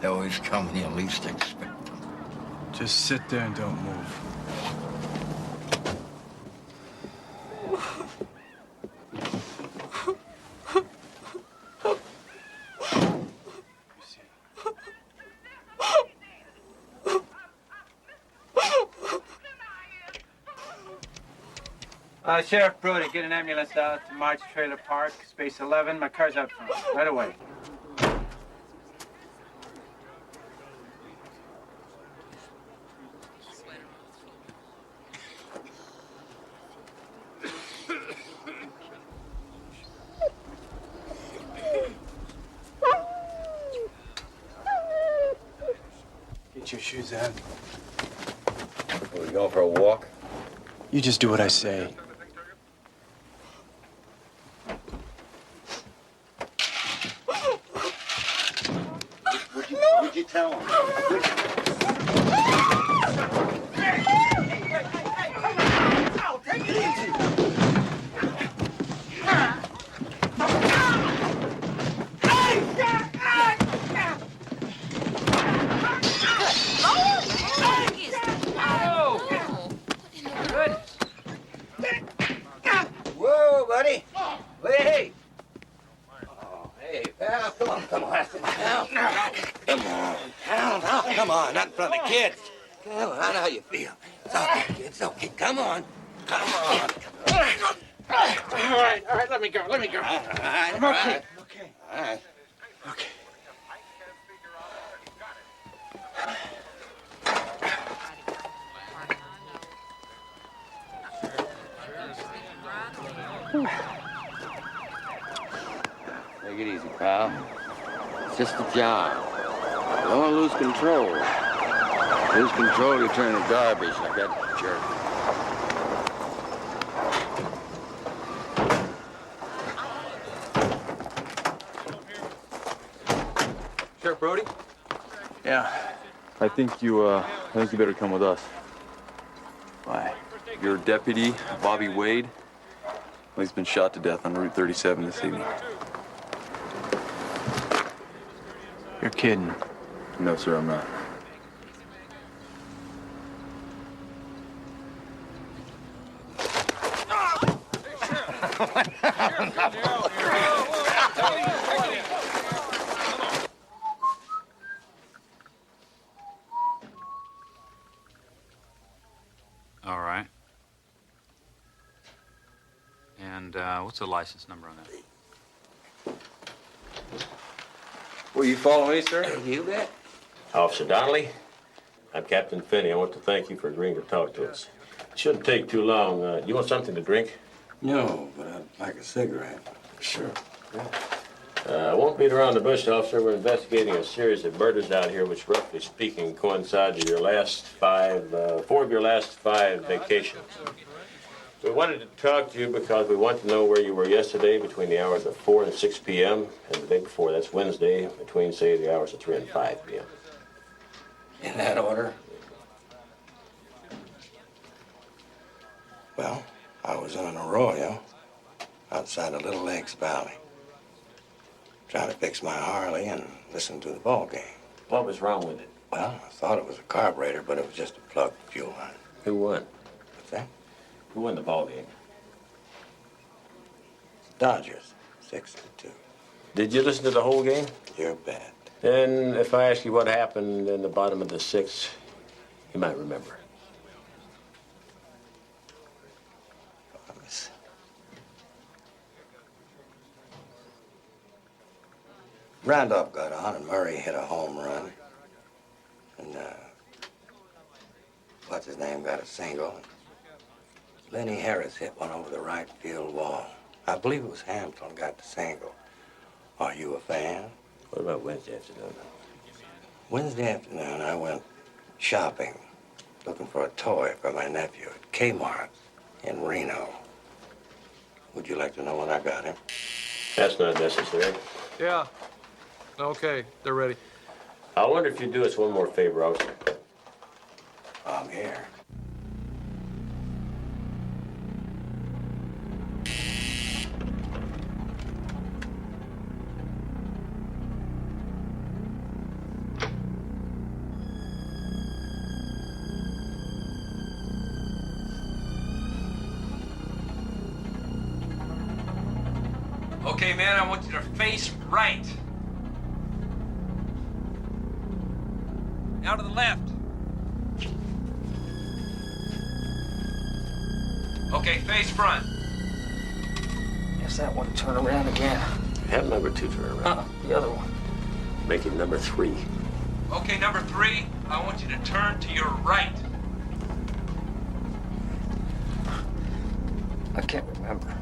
They always come when you least expect them. Just sit there and don't move. Sheriff Brody, get an ambulance out to March Trailer Park, space 11. My car's out front. Right away. shoes on. Are we going for a walk? You just do what I say. Would you tell him? Take it easy. Whoa, buddy. Hey. Oh, hey, pal. Come on. Come on. Pal. Come on. Not in front of the kids. Come on. I know how you feel. It's okay, kid. It's okay. Come on. Come on. All right. Let me go. All right. I'm okay. Okay. All right. Okay. Take it easy, pal. It's just a job. You don't want to lose control. Lose control, you turn to garbage like that jerk. Sheriff Brody? Yeah. I think you better come with us. Why? Your deputy, Bobby Wade, well, he's been shot to death on Route 37 this evening. You're kidding. No, sir, I'm not. All right. And what's the license number on that? Will you follow me, sir? You bet. Officer Donnelly, I'm Captain Finney. I want to thank you for agreeing to talk to us. It shouldn't take too long. Do you want something to drink? No, but I'd like a cigarette. Sure. I won't beat around the bush, officer. We're investigating a series of murders out here, which, roughly speaking, coincide with your last four of your last five vacations. We wanted to talk to you because we want to know where you were yesterday between the hours of 4 and 6 p.m. and the day before, that's Wednesday, between, say, the hours of 3 and 5 p.m. In that order? Well, I was in an arroyo outside of Little Lakes Valley, trying to fix my Harley and listen to the ball game. What was wrong with it? Well, I thought it was a carburetor, but it was just a plugged fuel line. Who won? What's that? Who won the ball game? Dodgers, 6-2. Did you listen to the whole game? You bet. Then, if I ask you what happened in the bottom of the sixth, you might remember. Randolph got on, and Murray hit a home run. And, what's his name got a single. Lenny Harris hit one over the right field wall. I believe it was Hampton got the single. Are you a fan? What about Wednesday afternoon? Wednesday afternoon, I went shopping, looking for a toy for my nephew at Kmart in Reno. Would you like to know what I got him? That's not necessary. Yeah. Okay, they're ready. I wonder if you'd do us one more favor, officer. I'm here. Okay, man, I want you to face right. Now to the left. Okay, face front. Guess that one turn around again. Have number 2 turn around. The other one. Make it number 3. Okay, number 3, I want you to turn to your right. I can't remember.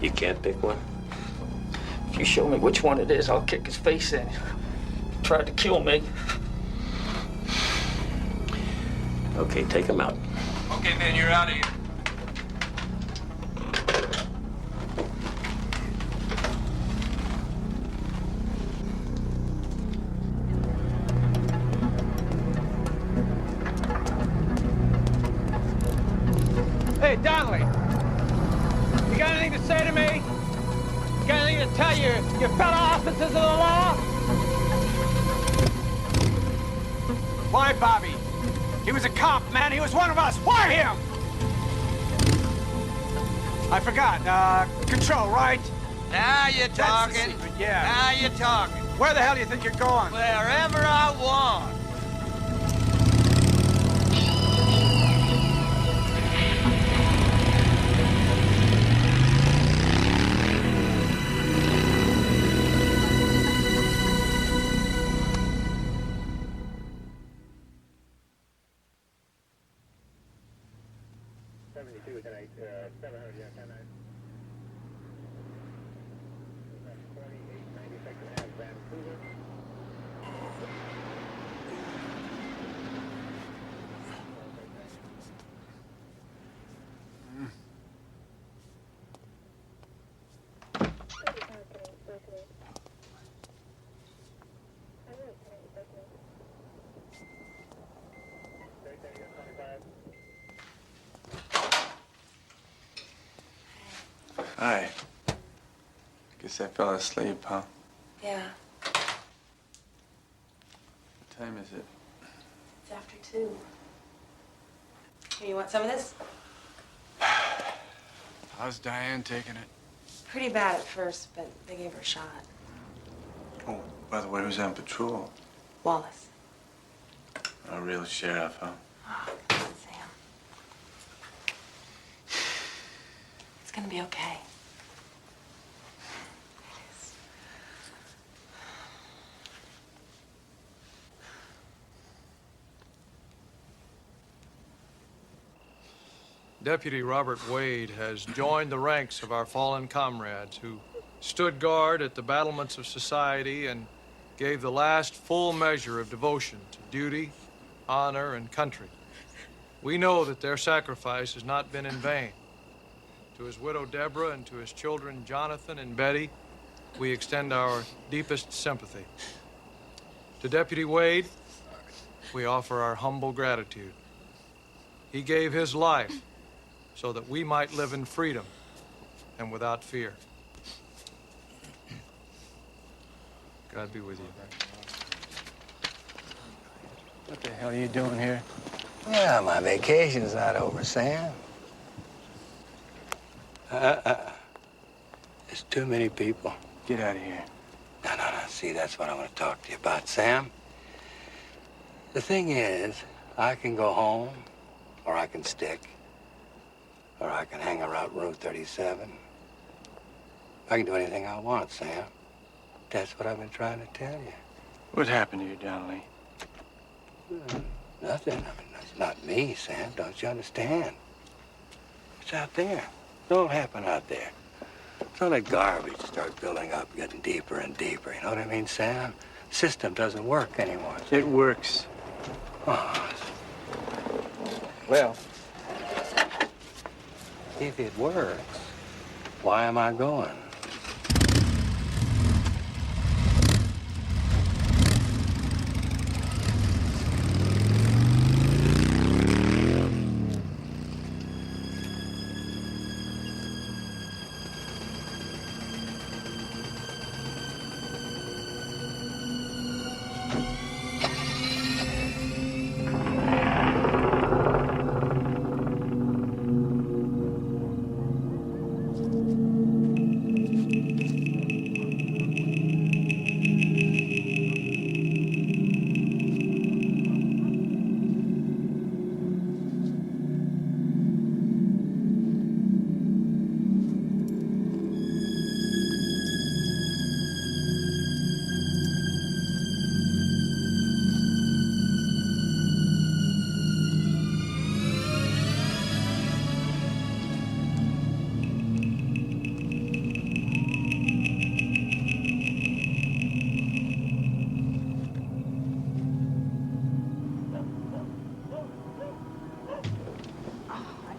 You can't pick one? If you show me which one it is, I'll kick his face in. He tried to kill me. Okay, take him out. Okay, man, you're out of here. Hey, Donnelly! You got anything to say to me? You got anything to tell your fellow officers of the law? Why, Bobby? He was a cop, man. He was one of us. Why him? I forgot. Control, right? Now you're talking. Yeah. Now you're talking. Where the hell do you think you're going? Wherever I want. Hi. Guess I fell asleep, huh? Yeah, What time is it? it's after 2. Here, you want some of this? How's Diane taking it? Pretty bad at first, but they gave her a shot. Oh, by the way, who's on patrol? Wallace. A real sheriff, huh? Oh, come on, Sam. It's gonna be okay. Deputy Robert Wade has joined the ranks of our fallen comrades who stood guard at the battlements of society and gave the last full measure of devotion to duty, honor, and country. We know that their sacrifice has not been in vain. To his widow Deborah and to his children Jonathan and Betty, we extend our deepest sympathy. To Deputy Wade, we offer our humble gratitude. He gave his life so that we might live in freedom and without fear. God be with you. What the hell are you doing here? Yeah, my vacation's not over, Sam. There's too many people. Get out of here. No. See, that's what I want to talk to you about, Sam. The thing is, I can go home, or I can stick, or I can hang around Route 37. I can do anything I want, Sam. That's what I've been trying to tell you. What happened to you, Donnelly? Nothing. I mean, it's not me, Sam. Don't you understand? It's out there. It all happened out there. It's all that garbage start building up, getting deeper and deeper. You know what I mean, Sam? The system doesn't work anymore. It works. Oh. Well, if it works, why am I going?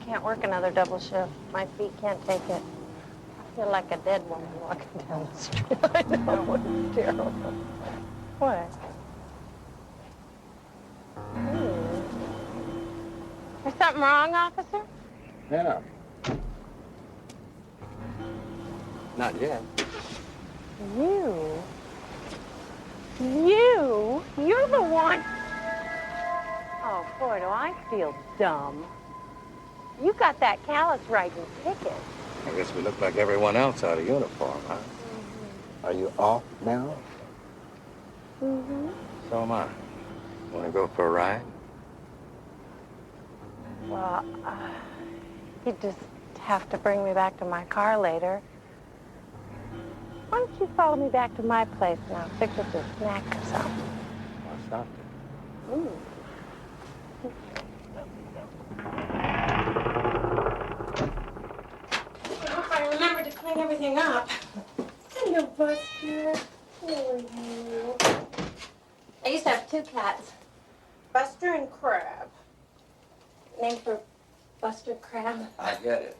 can't work another double shift. My feet can't take it. I feel like a dead woman walking down the street. I know, it's terrible. What? There's something wrong, officer? Yeah. Not yet. You're the one. Oh, boy, do I feel dumb. You got that callous writing ticket. I guess we look like everyone else out of uniform, huh? Are you off now? Mm-hmm. So am I. Want to go for a ride? Well, you just have to bring me back to my car later. Why don't you follow me back to my place and I'll fix us a snack or something? What's up? Ooh. I hope I remember to clean everything up. Hello, Buster. Who are you? I used to have two cats, Buster and Crab. Named for Buster Crab. I get it.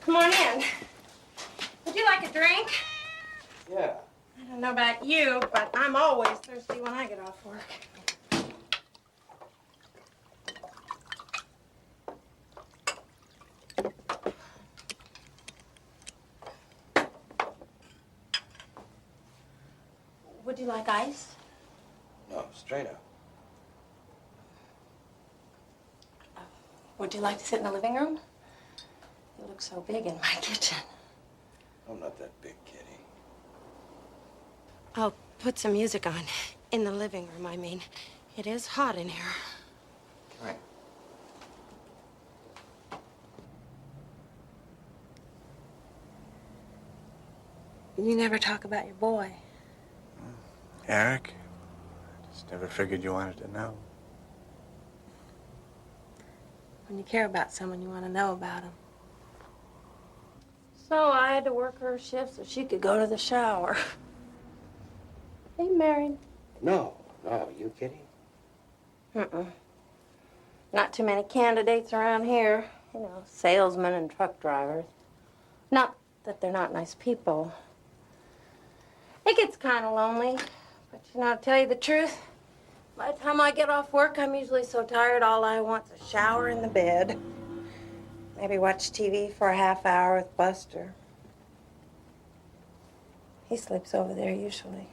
Come on in. Would you like a drink? Yeah. I don't know about you, but I'm always thirsty when I get off work. Would you like ice? No, straight up. Would you like to sit in the living room? You look so big in my kitchen. I'm not that big, kitty. I'll put some music on. In the living room, I mean. It is hot in here. Right. You never talk about your boy. Eric? I just never figured you wanted to know. When you care about someone, you want to know about them. So I had to work her shift so she could go to the shower. Are you married? No, you kidding? Mm-mm. Not too many candidates around here. You know, salesmen and truck drivers. Not that they're not nice people. It gets kind of lonely. But, you know, to tell you the truth, by the time I get off work, I'm usually so tired all I want's a shower in the bed. Maybe watch TV for a half hour with Buster. He sleeps over there usually.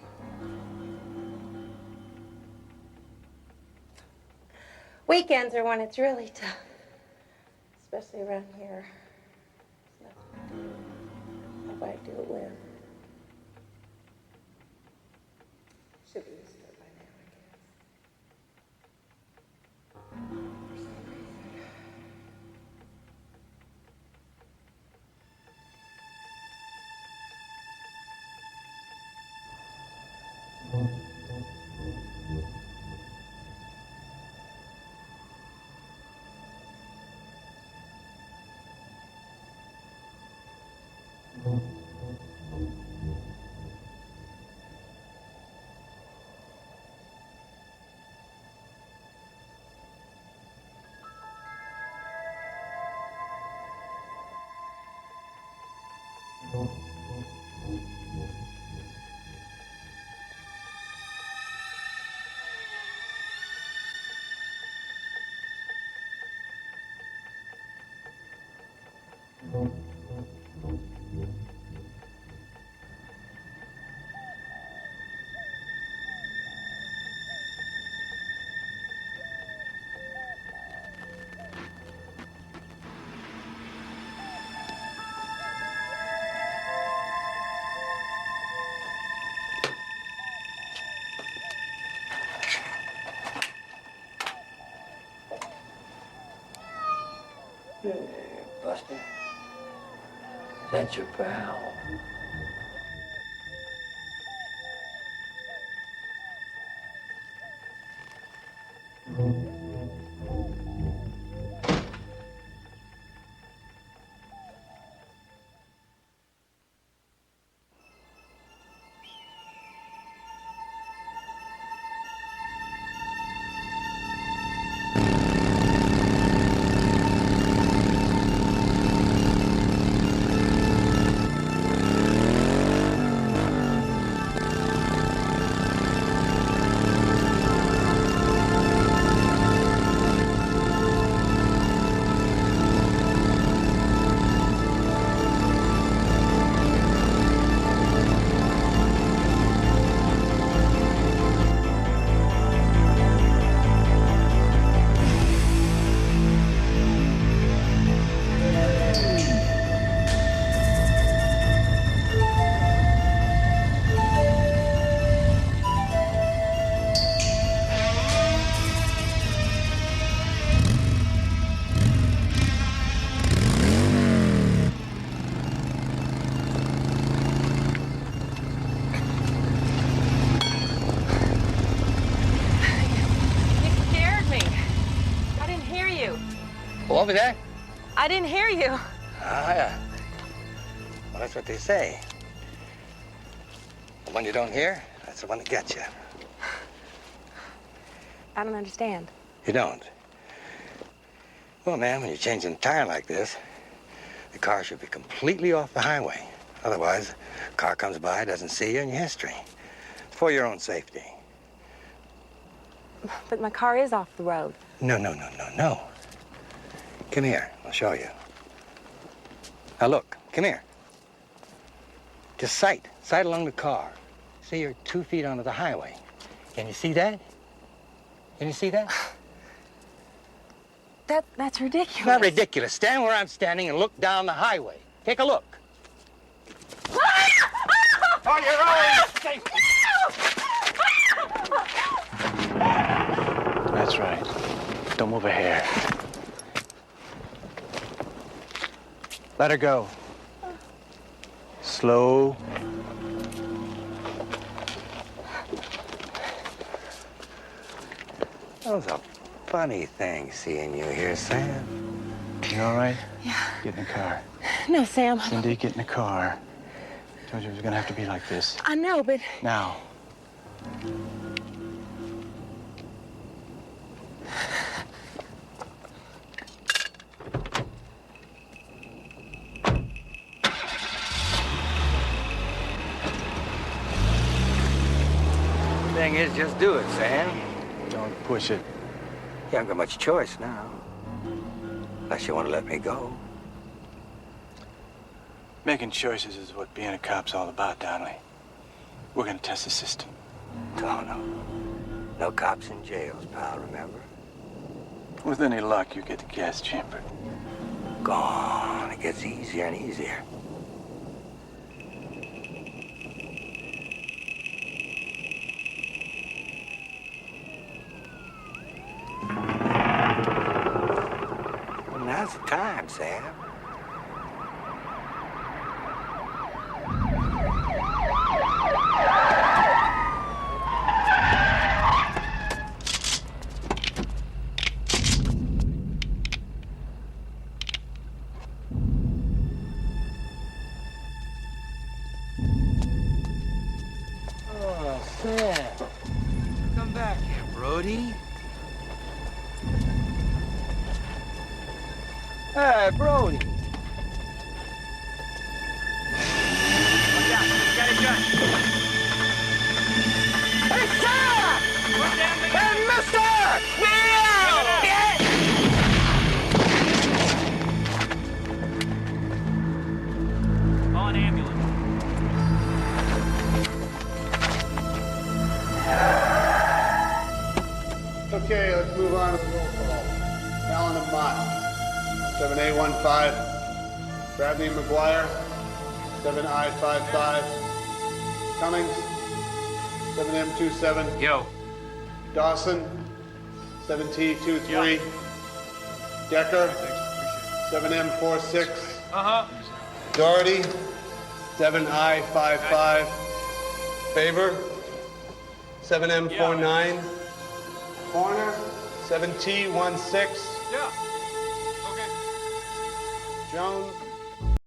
Weekends are when it's really tough, especially around here. There's nothing to do. Nobody to do it with. Should be used to it by now, I guess. For some reason. Hey, Buster. That's your pal. What was that? I didn't hear you. Ah, yeah. Well, that's what they say. The one you don't hear, that's the one that gets you. I don't understand. You don't? Well, ma'am, when you change an tire like this, the car should be completely off the highway. Otherwise, a car comes by, doesn't see you, and your history. It's for your own safety. But my car is off the road. No. Come here, I'll show you. Now look, come here. Just sight along the car. Say you're 2 feet onto the highway. Can you see that? Can you see that? That's ridiculous. It's not ridiculous. Stand where I'm standing and look down the highway. Take a look. On your own safety. That's right. Don't move a hair. Let her go. Slow. That was a funny thing seeing you here, Sam. You all right? Yeah. Get in the car. No, Sam. Cindy, get in the car. Told you it was gonna have to be like this. I know, but... Now. Thing is, just do it, Sam. Don't push it. You haven't got much choice now. Unless you want to let me go. Making choices is what being a cop's all about, Donnelly. We're gonna test the system. No. No cops in jails, pal, remember? With any luck, you get the gas chamber. Go on, it gets easier and easier. Well, now's the time, Sam. Oh, Sam. Come back here, Brody. Hey, Brody. Watch out, he's got his gun. Hey, Sarah! Hey, mister! Call an ambulance. Okay, let's move on to the roll call. Allan and Mott. 7A15. Bradley and McGuire. 7I55. Cummings. 7M27. Yo. Dawson. 7T23. Decker. 7M46. Uh-huh. Doherty. 7I55. Favor. 7M49. Corner. 7T16. Yeah. Okay. Jones.